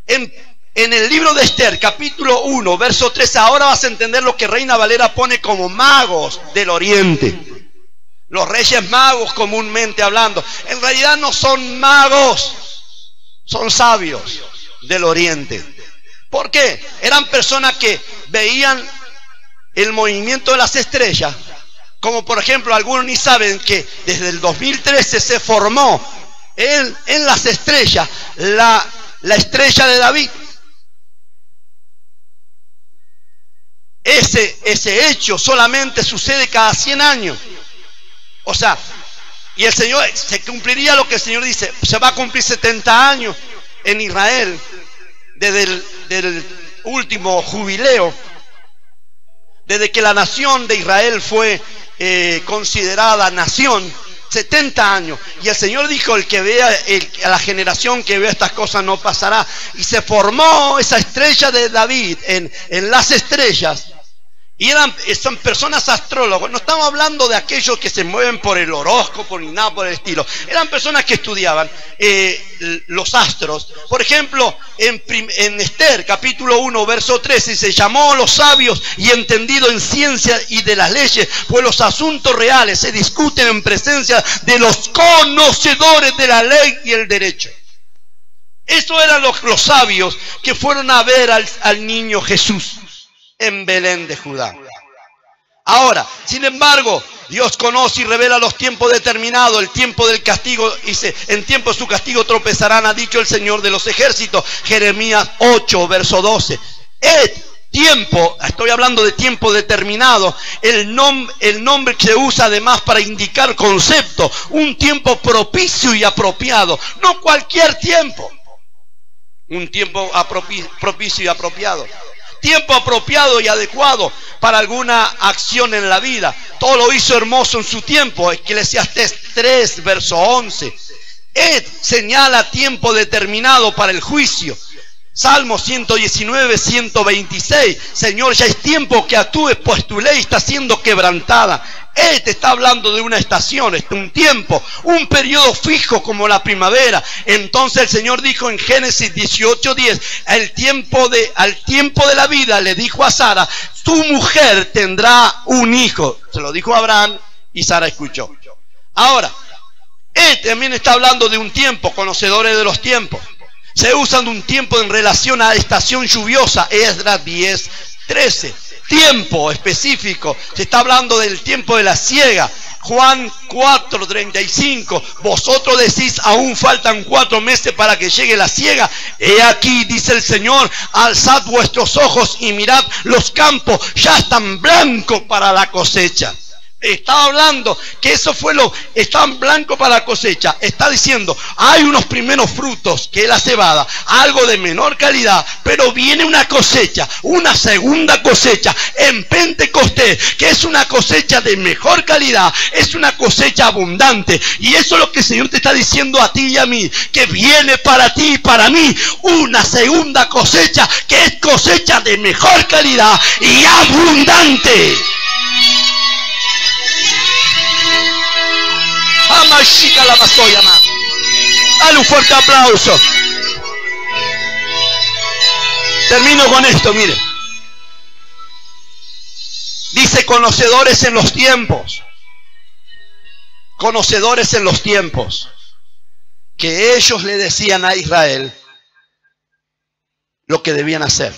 en el libro de Esther, capítulo 1, verso 13, ahora vas a entender lo que Reina Valera pone como magos del oriente. Los reyes magos, comúnmente hablando, en realidad no son magos, son sabios del oriente. ¿Por qué? Eran personas que veían el movimiento de las estrellas, como por ejemplo, algunos ni saben que desde el 2013 se formó en las estrellas la estrella de David. Ese hecho solamente sucede cada 100 años. O sea, y el Señor, se cumpliría lo que el Señor dice, se va a cumplir 70 años en Israel desde el último jubileo, desde que la nación de Israel fue considerada nación. 70 años. Y el Señor dijo, el que vea, a la generación que vea estas cosas no pasará. Y se formó esa estrella de David en las estrellas. Y son personas astrólogos. No estamos hablando de aquellos que se mueven por el horóscopo ni nada por el estilo. Eran personas que estudiaban los astros. Por ejemplo, en Esther, capítulo 1, verso 13, se llamó a los sabios y entendidos en ciencia y de las leyes, pues los asuntos reales se discuten en presencia de los conocedores de la ley y el derecho. Eso eran los sabios que fueron a ver al niño Jesús en Belén de Judá. Ahora, sin embargo, Dios conoce y revela los tiempos determinados, el tiempo del castigo. Dice, en tiempo de su castigo tropezarán, ha dicho el Señor de los ejércitos. Jeremías 8, verso 12. Tiempo, estoy hablando de tiempo determinado. El nombre que se usa además para indicar concepto. Un tiempo propicio y apropiado. No cualquier tiempo. Un tiempo propicio y apropiado. Tiempo apropiado y adecuado para alguna acción en la vida. Todo lo hizo hermoso en su tiempo. Eclesiastés 3, verso 11. Señala tiempo determinado para el juicio. Salmo 119, 126. Señor, ya es tiempo que actúes, pues tu ley está siendo quebrantada. Te está hablando de una estación, un tiempo, un periodo fijo como la primavera. Entonces el Señor dijo en Génesis 18:10, al tiempo de la vida le dijo a Sara, tu mujer tendrá un hijo. Se lo dijo a Abraham y Sara escuchó. Ahora, también está hablando de un tiempo, conocedores de los tiempos. Se usan un tiempo en relación a estación lluviosa, Esdras 10:13. Tiempo específico, se está hablando del tiempo de la siega. Juan 4:35, vosotros decís, aún faltan 4 meses para que llegue la siega. He aquí, dice el Señor, alzad vuestros ojos y mirad, los campos ya están blancos para la cosecha. Estaba hablando que eso fue están blancos para la cosecha. Está diciendo, hay unos primeros frutos, que es la cebada, algo de menor calidad, pero viene una cosecha, una segunda cosecha en Pentecostés, que es una cosecha de mejor calidad, es una cosecha abundante. Y eso es lo que el Señor te está diciendo a ti y a mí, que viene para ti y para mí una segunda cosecha, que es cosecha de mejor calidad y abundante. Dale un fuerte aplauso. Termino con esto, mire. Dice conocedores en los tiempos. Conocedores en los tiempos. Que ellos le decían a Israel lo que debían hacer.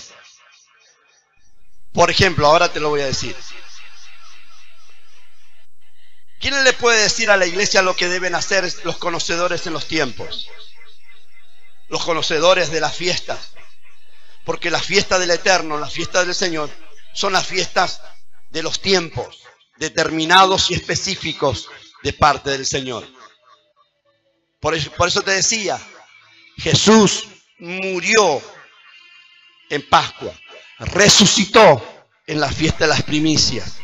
Por ejemplo, ahora te lo voy a decir. ¿Quién le puede decir a la iglesia lo que deben hacer los conocedores en los tiempos? Los conocedores de las fiestas. Porque la fiesta del Eterno, la fiesta del Señor, son las fiestas de los tiempos determinados y específicos de parte del Señor. Por eso te decía, Jesús murió en Pascua, resucitó en la fiesta de las primicias.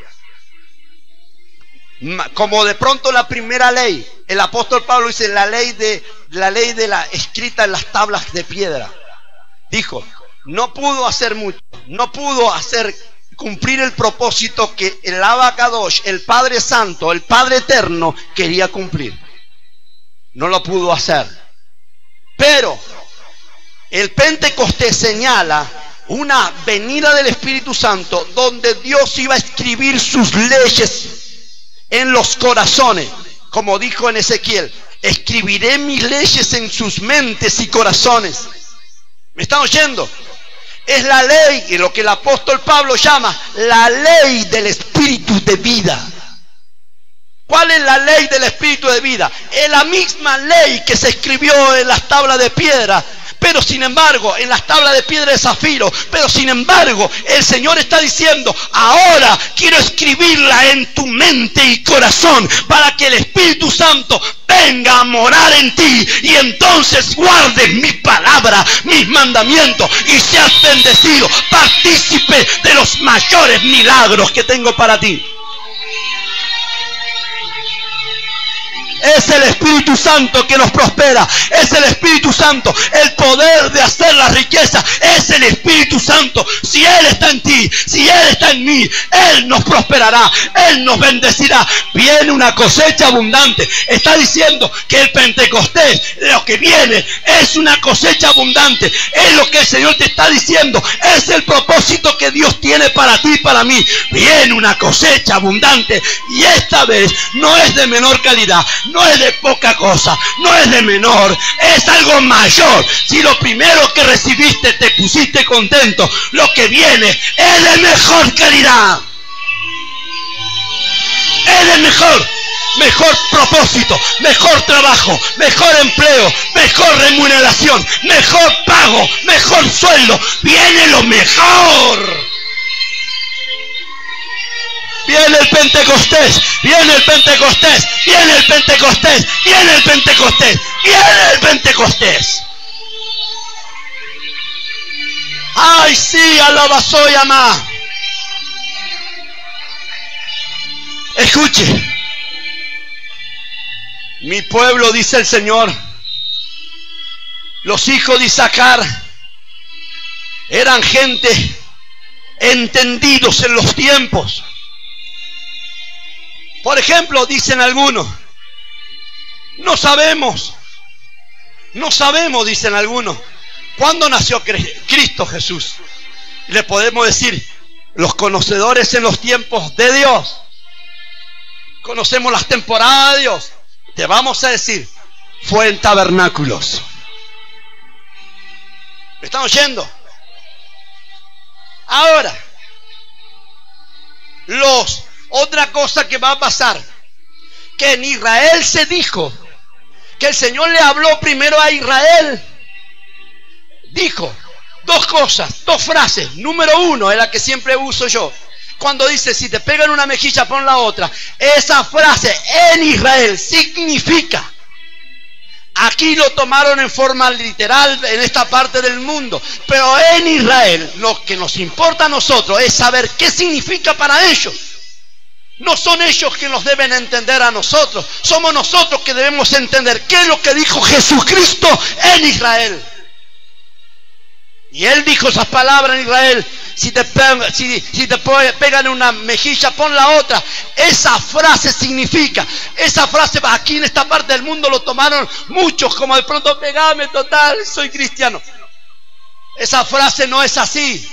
Como de pronto la primera ley, el apóstol Pablo dice la ley de la escrita en las tablas de piedra. Dijo, no pudo hacer mucho, no pudo cumplir el propósito que el Abacadosh, el Padre Santo, el Padre Eterno quería cumplir. No lo pudo hacer. Pero el Pentecostés señala una venida del Espíritu Santo donde Dios iba a escribir sus leyes en los corazones, como dijo en Ezequiel, escribiré mis leyes en sus mentes y corazones. ¿Me están oyendo? Es la ley, y lo que el apóstol Pablo llama la ley del espíritu de vida. ¿Cuál es la ley del espíritu de vida? Es la misma ley que se escribió en las tablas de piedra, pero sin embargo, en las tablas de piedra de zafiro, pero sin embargo, el Señor está diciendo, ahora quiero escribirla en tu mente y corazón, para que el Espíritu Santo venga a morar en ti, y entonces guardes mi palabra, mis mandamientos, y seas bendecido, partícipe de los mayores milagros que tengo para ti. Es el Espíritu Santo que nos prospera. Es el Espíritu Santo. El poder de hacer la riqueza es el Espíritu Santo. Si Él está en ti, si Él está en mí, Él nos prosperará. Él nos bendecirá. Viene una cosecha abundante. Está diciendo que el Pentecostés, lo que viene, es una cosecha abundante. Es lo que el Señor te está diciendo. Es el propósito que Dios tiene para ti y para mí. Viene una cosecha abundante. Y esta vez no es de menor calidad. No es de poca cosa. No es de menor. Es algo mayor. Si lo primero que recibiste te pusiste contento, lo que viene es de mejor calidad. Es de mejor propósito, mejor trabajo, mejor empleo, mejor remuneración, mejor pago, mejor sueldo. Viene lo mejor. Viene el Pentecostés, viene el Pentecostés, viene el Pentecostés, viene el Pentecostés, viene el Pentecostés. Ay, sí, alaba soy amá. Escuche. Mi pueblo, dice el Señor, los hijos de Isaacar eran gente entendidos en los tiempos. Por ejemplo, dicen algunos, no sabemos, dicen algunos, ¿cuándo nació Cristo Jesús? Le podemos decir, los conocedores en los tiempos de Dios, conocemos las temporadas de Dios, te vamos a decir, fue en tabernáculos. ¿Me están oyendo? Ahora, otra cosa que va a pasar, que en Israel se dijo, que el Señor le habló primero a Israel, dijo dos cosas, dos frases. Número uno, es la que siempre uso yo, cuando dice, si te pegan una mejilla, pon la otra. Esa frase en Israel significa, aquí lo tomaron en forma literal en esta parte del mundo, pero en Israel lo que nos importa a nosotros es saber qué significa para ellos. No son ellos que nos deben entender a nosotros, somos nosotros que debemos entender qué es lo que dijo Jesucristo en Israel. Y Él dijo esas palabras en Israel, si te pegan una mejilla, pon la otra. Esa frase significa, esa frase aquí en esta parte del mundo lo tomaron muchos, como de pronto pegame, total, soy cristiano. Esa frase no es así.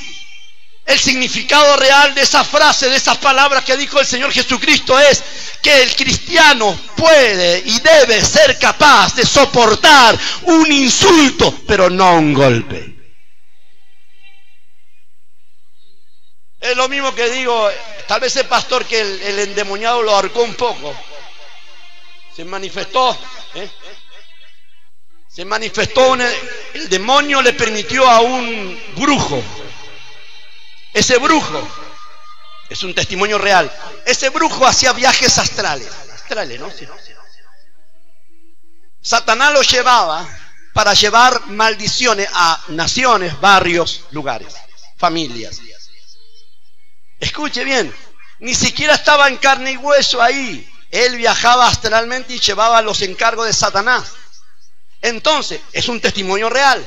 El significado real de esa frase, de esas palabras que dijo el Señor Jesucristo es que el cristiano puede y debe ser capaz de soportar un insulto, pero no un golpe. Es lo mismo que digo, tal vez el pastor que el endemoniado lo ahorcó un poco. Se manifestó, el demonio le permitió a un brujo. Ese brujo, es un testimonio real, ese brujo hacía viajes astrales, ¿no? Sí. Satanás lo llevaba para llevar maldiciones a naciones, barrios, lugares, familias. Escuche bien, ni siquiera estaba en carne y hueso ahí. Él viajaba astralmente y llevaba los encargos de Satanás. Entonces, es un testimonio real.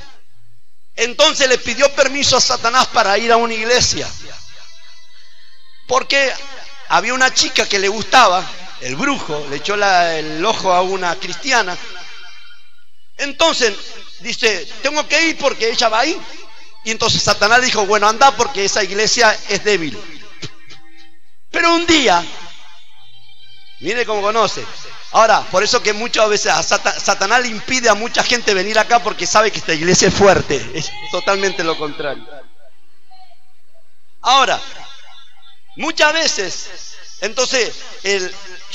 Entonces le pidió permiso a Satanás para ir a una iglesia. Porque había una chica que le gustaba, el brujo, le echó el ojo a una cristiana. Entonces dice, tengo que ir porque ella va ahí. Y entonces Satanás dijo, bueno, anda porque esa iglesia es débil. Pero un día, mire cómo conoce. Ahora, por eso que muchas veces a Satanás le impide a mucha gente venir acá porque sabe que esta iglesia es fuerte. Es totalmente lo contrario. Ahora, muchas veces, entonces,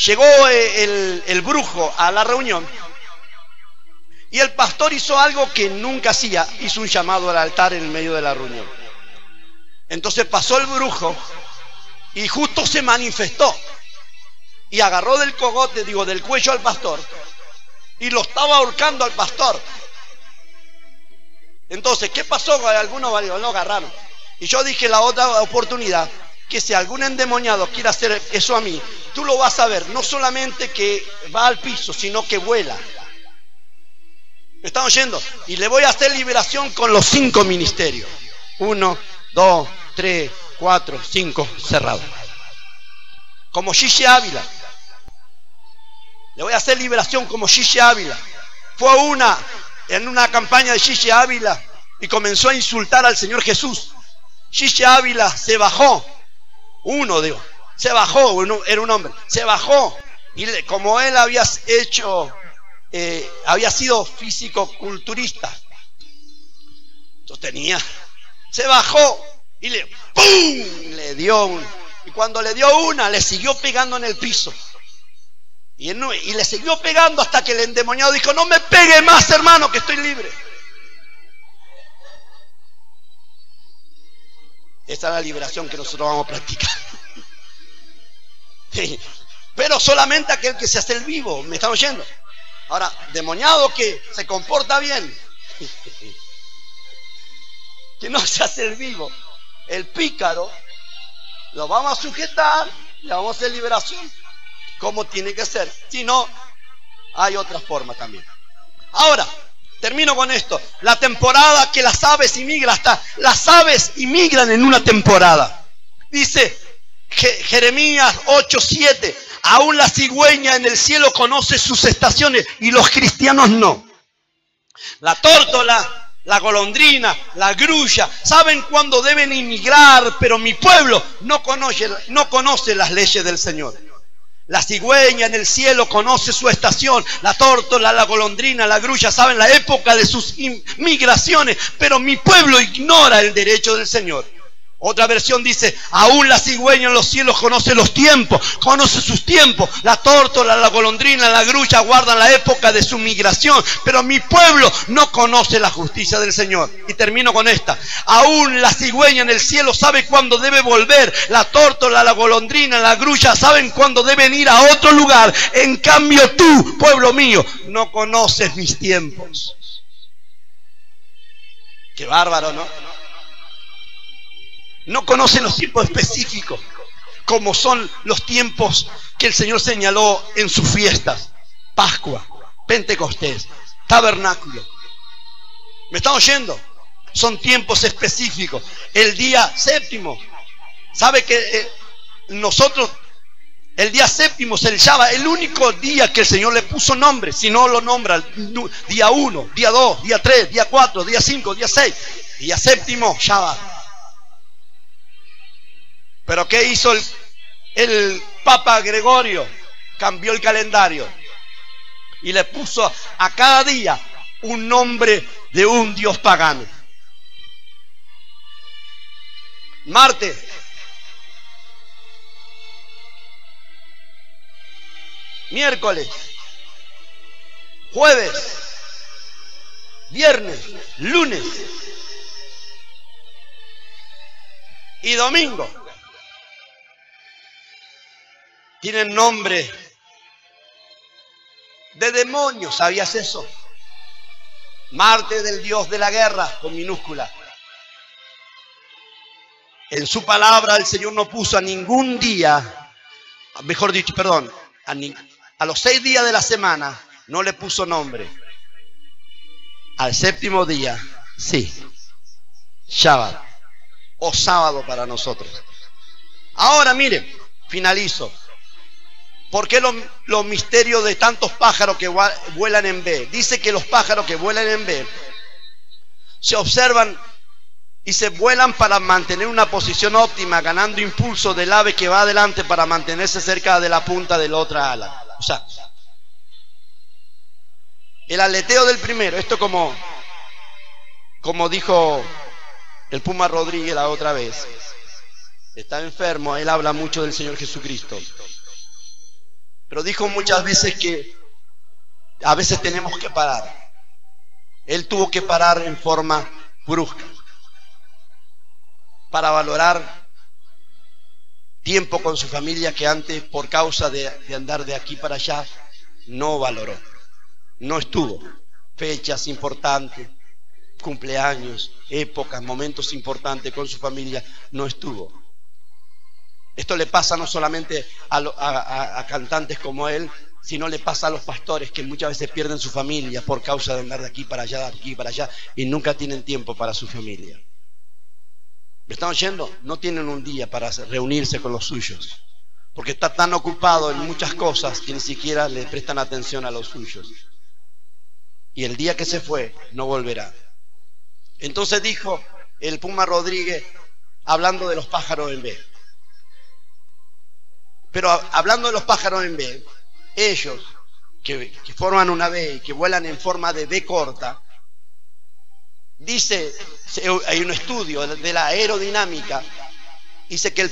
llegó el brujo a la reunión y el pastor hizo algo que nunca hacía. Hizo un llamado al altar en medio de la reunión. Entonces pasó el brujo y justo se manifestó. Y agarró del cogote, del cuello al pastor. Y lo estaba ahorcando al pastor. Entonces, ¿qué pasó? Algunos lo agarraron. Y yo dije la otra oportunidad, que si algún endemoniado quiere hacer eso a mí, tú lo vas a ver, no solamente que va al piso, sino que vuela. ¿Me están oyendo? Y le voy a hacer liberación con los 5 ministerios. 1, 2, 3, 4, 5, cerrado. Como Gigi Ávila. Le voy a hacer liberación como Gigi Ávila. Fue en una campaña de Gigi Ávila y comenzó a insultar al Señor Jesús. Gigi Ávila se bajó. Se bajó, era un hombre. Se bajó. Y como él había sido físico-culturista. Entonces se bajó y ¡pum! Le dio y cuando le dio una, le siguió pegando en el piso. Y le siguió pegando hasta que el endemoniado dijo: no me pegue más, hermano, que estoy libre. Esta es la liberación que nosotros vamos a practicar. Sí. Pero solamente aquel que se hace el vivo. ¿Me están oyendo? Ahora, demoniado que se comporta bien, que no se hace el vivo, el pícaro, lo vamos a sujetar, le vamos a hacer liberación como tiene que ser. Si no, hay otra forma también. Ahora, termino con esto. La temporada que las aves inmigran, las aves inmigran en una temporada. Dice Jeremías 8:7, aún la cigüeña en el cielo conoce sus estaciones y los cristianos no. La tórtola, la golondrina, la grulla, saben cuándo deben inmigrar, pero mi pueblo no conoce las leyes del Señor. La cigüeña en el cielo conoce su estación, la tórtola, la golondrina, la grulla saben la época de sus migraciones, pero mi pueblo ignora el derecho del Señor. Otra versión dice, aún la cigüeña en los cielos conoce los tiempos, conoce sus tiempos. La tórtola, la golondrina, la grulla guardan la época de su migración, pero mi pueblo no conoce la justicia del Señor. Y termino con esta. Aún la cigüeña en el cielo sabe cuándo debe volver. La tórtola, la golondrina, la grulla saben cuándo deben ir a otro lugar. En cambio tú, pueblo mío, no conoces mis tiempos. Qué bárbaro, ¿no? No conocen los tiempos específicos, como son los tiempos que el Señor señaló en sus fiestas. Pascua, Pentecostés, Tabernáculo. ¿Me están oyendo? Son tiempos específicos. El día séptimo. ¿Sabe que nosotros, el día séptimo es el Shabbat, el único día que el Señor le puso nombre? Si no lo nombra, día 1, día 2, día 3, día 4, día 5, día 6. Día séptimo, Shabbat. Pero ¿qué hizo el Papa Gregorio? Cambió el calendario y le puso a cada día un nombre de un dios pagano. Martes, miércoles, jueves, viernes, lunes y domingo. Tienen nombre de demonios. ¿Sabías eso? Marte del dios de la guerra, con minúscula. En su palabra el Señor no puso a ningún día, mejor dicho, perdón, a los 6 días de la semana no le puso nombre. Al séptimo día, sí, Shabbat o sábado para nosotros. Ahora miren, finalizo. ¿Por qué los misterios de tantos pájaros que vuelan en B? Dice que los pájaros que vuelan en B se observan y se vuelan para mantener una posición óptima, ganando impulso del ave que va adelante para mantenerse cerca de la punta de la otra ala. O sea, el aleteo del primero, esto como dijo el Puma Rodríguez la otra vez, está enfermo, él habla mucho del Señor Jesucristo. Pero dijo muchas veces que a veces tenemos que parar. Él tuvo que parar en forma brusca para valorar tiempo con su familia que antes, por causa de andar de aquí para allá, no valoró. No estuvo. Fechas importantes, cumpleaños, épocas, momentos importantes con su familia, no estuvo. Esto le pasa no solamente a cantantes como él, sino le pasa a los pastores que muchas veces pierden su familia por causa de andar de aquí para allá, de aquí para allá, y nunca tienen tiempo para su familia. ¿Me están oyendo? No tienen un día para reunirse con los suyos, porque está tan ocupado en muchas cosas que ni siquiera le prestan atención a los suyos. Y el día que se fue, no volverá. Entonces dijo el Puma Rodríguez, hablando de los pájaros en B. Pero hablando de los pájaros en B, ellos que forman una B y que vuelan en forma de B corta, dice, hay un estudio de la aerodinámica, dice que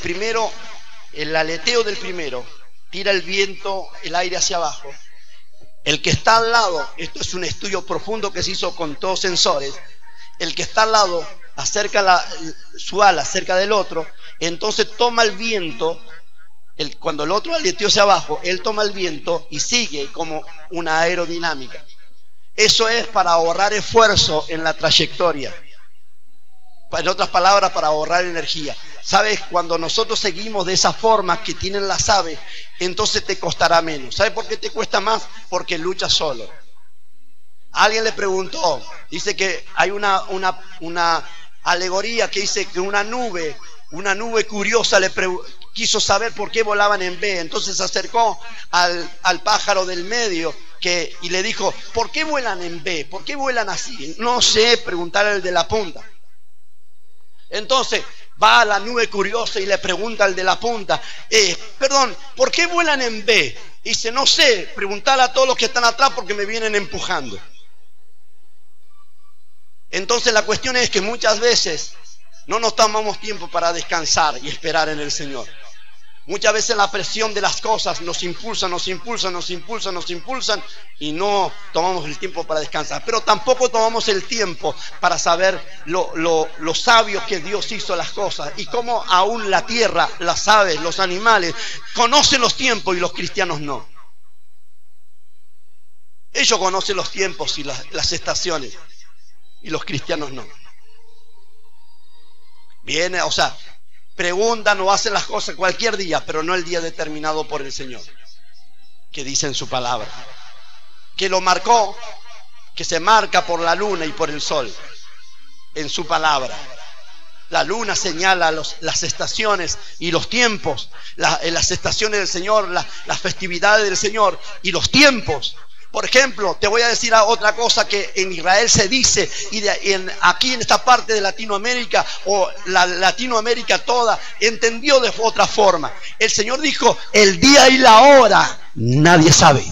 el aleteo del primero tira el viento, el aire hacia abajo. El que está al lado, esto es un estudio profundo que se hizo con todos sensores, el que está al lado acerca su ala cerca del otro, entonces toma el viento, cuando el otro aleteó hacia abajo, él toma el viento y sigue como una aerodinámica. Eso es para ahorrar esfuerzo en la trayectoria. En otras palabras, para ahorrar energía. ¿Sabes? Cuando nosotros seguimos de esa forma que tienen las aves, entonces te costará menos. ¿Sabes por qué te cuesta más? Porque luchas solo. Alguien le preguntó, dice que hay una alegoría que dice que una nube curiosa quiso saber por qué volaban en B. Entonces se acercó al pájaro del medio y le dijo, ¿por qué vuelan en B? ¿Por qué vuelan así? No sé, preguntar al de la punta. Entonces va a la nube curiosa y le pregunta al de la punta, perdón, ¿por qué vuelan en B? Y dice, no sé, preguntarle a todos los que están atrás porque me vienen empujando. Entonces la cuestión es que muchas veces no nos tomamos tiempo para descansar y esperar en el Señor. Muchas veces la presión de las cosas nos impulsan y no tomamos el tiempo para descansar. Pero tampoco tomamos el tiempo para saber lo sabio que Dios hizo las cosas y cómo aún la tierra, las aves, los animales conocen los tiempos y los cristianos no. Ellos conocen los tiempos y las estaciones y los cristianos no. Viene, o sea, preguntan o hacen las cosas cualquier día, pero no el día determinado por el Señor, que dice en su palabra, que lo marcó, que se marca por la luna y por el sol, en su palabra. La luna señala las estaciones y los tiempos, las estaciones del Señor, las festividades del Señor y los tiempos. Por ejemplo, te voy a decir otra cosa que en Israel se dice y aquí en esta parte de Latinoamérica o la Latinoamérica toda entendió de otra forma. El Señor dijo, el día y la hora nadie sabe.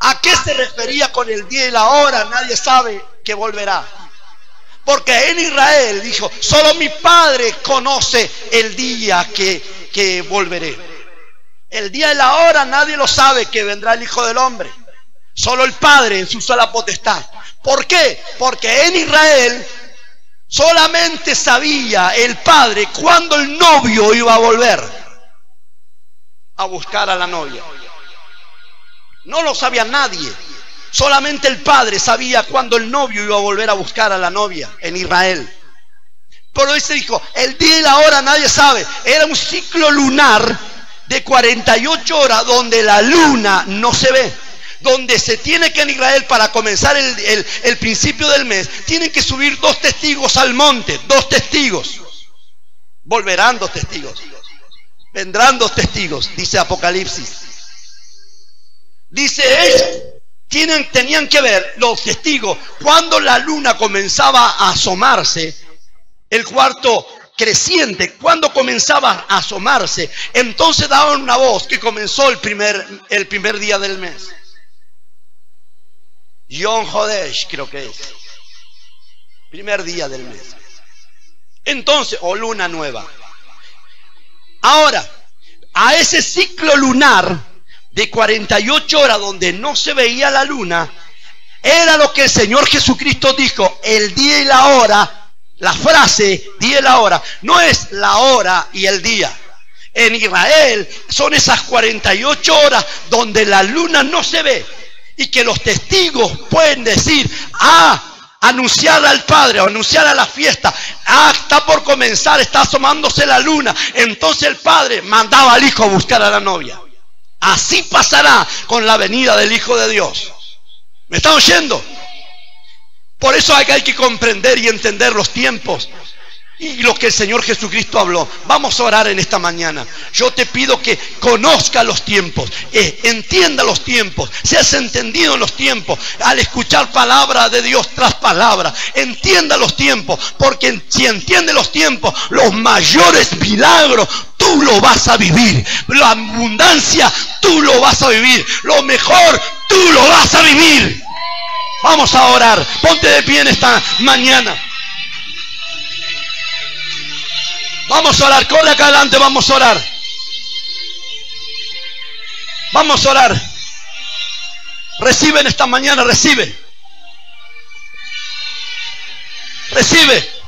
¿A qué se refería con el día y la hora? Nadie sabe que volverá. Porque en Israel dijo, solo mi Padre conoce el día que volveré. El día y la hora nadie lo sabe que vendrá el Hijo del Hombre. Solo el Padre en su sola potestad. ¿Por qué? Porque en Israel solamente sabía el Padre cuándo el novio iba a volver a buscar a la novia. No lo sabía nadie. Solamente el Padre sabía cuándo el novio iba a volver a buscar a la novia en Israel. Pero él se dijo, el día y la hora nadie sabe. Era un ciclo lunar de 48 horas donde la luna no se ve, donde se tiene que en Israel para comenzar el principio del mes, tienen que subir 2 testigos al monte, 2 testigos, volverán 2 testigos, vendrán 2 testigos, dice Apocalipsis. Dice ellos, tenían que ver los testigos, cuando la luna comenzaba a asomarse, el cuarto creciente, cuando comenzaba a asomarse, entonces daban una voz que comenzó el primer día del mes. Yom Hodesh creo que es. Primer día del mes. Entonces, o luna nueva. Ahora, a ese ciclo lunar de 48 horas donde no se veía la luna, era lo que el Señor Jesucristo dijo, el día y la hora. La frase día y la hora no es la hora y el día. En Israel son esas 48 horas donde la luna no se ve y que los testigos pueden decir, anunciar al Padre o anunciar a la fiesta: está por comenzar, está asomándose la luna. Entonces el Padre mandaba al Hijo a buscar a la novia. Así pasará con la venida del Hijo de Dios. ¿Me están oyendo? Por eso hay que comprender y entender los tiempos y lo que el Señor Jesucristo habló. Vamos a orar en esta mañana. Yo te pido que conozca los tiempos, entienda los tiempos, seas entendido en los tiempos. Al escuchar palabra de Dios tras palabra, entienda los tiempos, porque si entiende los tiempos, los mayores milagros tú lo vas a vivir. La abundancia tú lo vas a vivir. Lo mejor tú lo vas a vivir. Vamos a orar. Ponte de pie en esta mañana. Vamos a orar, corre acá adelante, vamos a orar. Vamos a orar. Recibe en esta mañana, recibe. Recibe.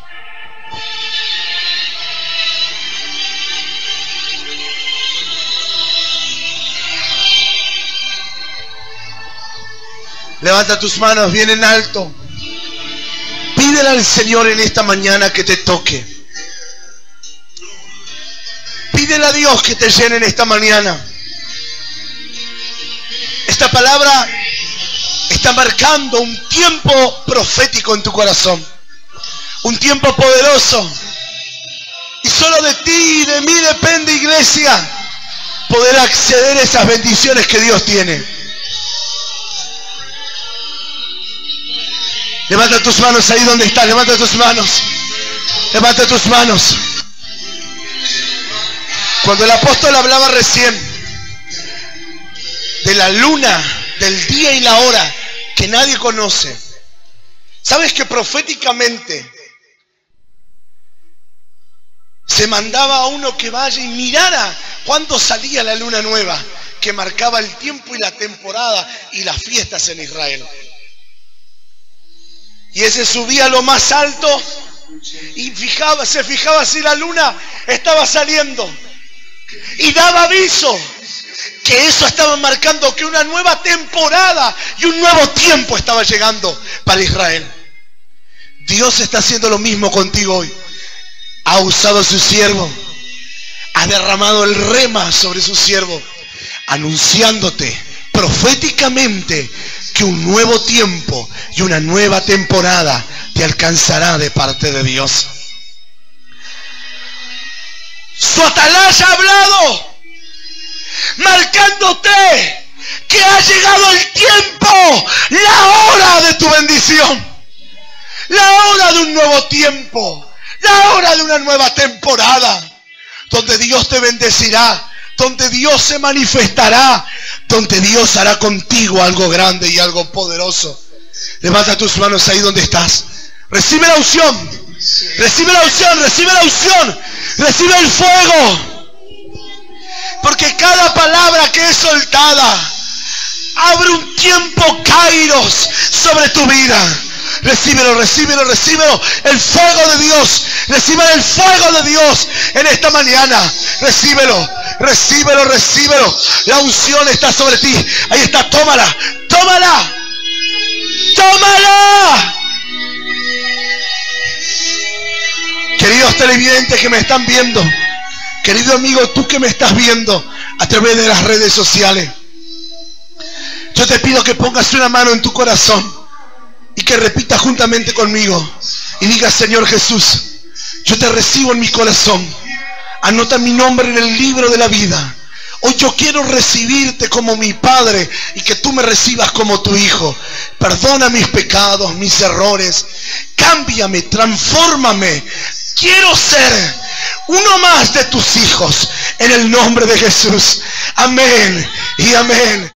Levanta tus manos bien en alto. Pídele al Señor en esta mañana que te toque. Pídele a Dios que te llene en esta mañana. Esta palabra está marcando un tiempo profético en tu corazón. Un tiempo poderoso. Y solo de ti y de mí depende, iglesia, poder acceder a esas bendiciones que Dios tiene. Levanta tus manos ahí donde estás. Levanta tus manos. Levanta tus manos. Cuando el apóstol hablaba recién de la luna, del día y la hora que nadie conoce, ¿sabes que proféticamente se mandaba a uno que vaya y mirara cuándo salía la luna nueva, que marcaba el tiempo y la temporada y las fiestas en Israel? Y ese subía a lo más alto y se fijaba si la luna estaba saliendo. Y daba aviso que eso estaba marcando que una nueva temporada y un nuevo tiempo estaba llegando para Israel. Dios está haciendo lo mismo contigo hoy. Ha usado a su siervo, ha derramado el rema sobre su siervo, anunciándote proféticamente que un nuevo tiempo y una nueva temporada te alcanzará de parte de Dios. Su atalaya ha hablado, marcándote que ha llegado el tiempo, la hora de tu bendición, la hora de un nuevo tiempo, la hora de una nueva temporada, donde Dios te bendecirá, donde Dios se manifestará, donde Dios hará contigo algo grande y algo poderoso. Levanta tus manos ahí donde estás. Recibe la unción. Recibe la unción, recibe la unción, recibe el fuego. Porque cada palabra que es soltada abre un tiempo kairos sobre tu vida. Recíbelo, recíbelo, recíbelo. El fuego de Dios. Recibe el fuego de Dios en esta mañana. Recíbelo, recíbelo, recíbelo. La unción está sobre ti. Ahí está, tómala, tómala, tómala. Queridos televidentes que me están viendo, querido amigo, tú que me estás viendo a través de las redes sociales, yo te pido que pongas una mano en tu corazón y que repitas juntamente conmigo y digas: Señor Jesús, yo te recibo en mi corazón. Anota mi nombre en el libro de la vida. Hoy yo quiero recibirte como mi Padre y que tú me recibas como tu Hijo. Perdona mis pecados, mis errores. Cámbiame, transfórmame. Quiero ser uno más de tus hijos en el nombre de Jesús. Amén y amén.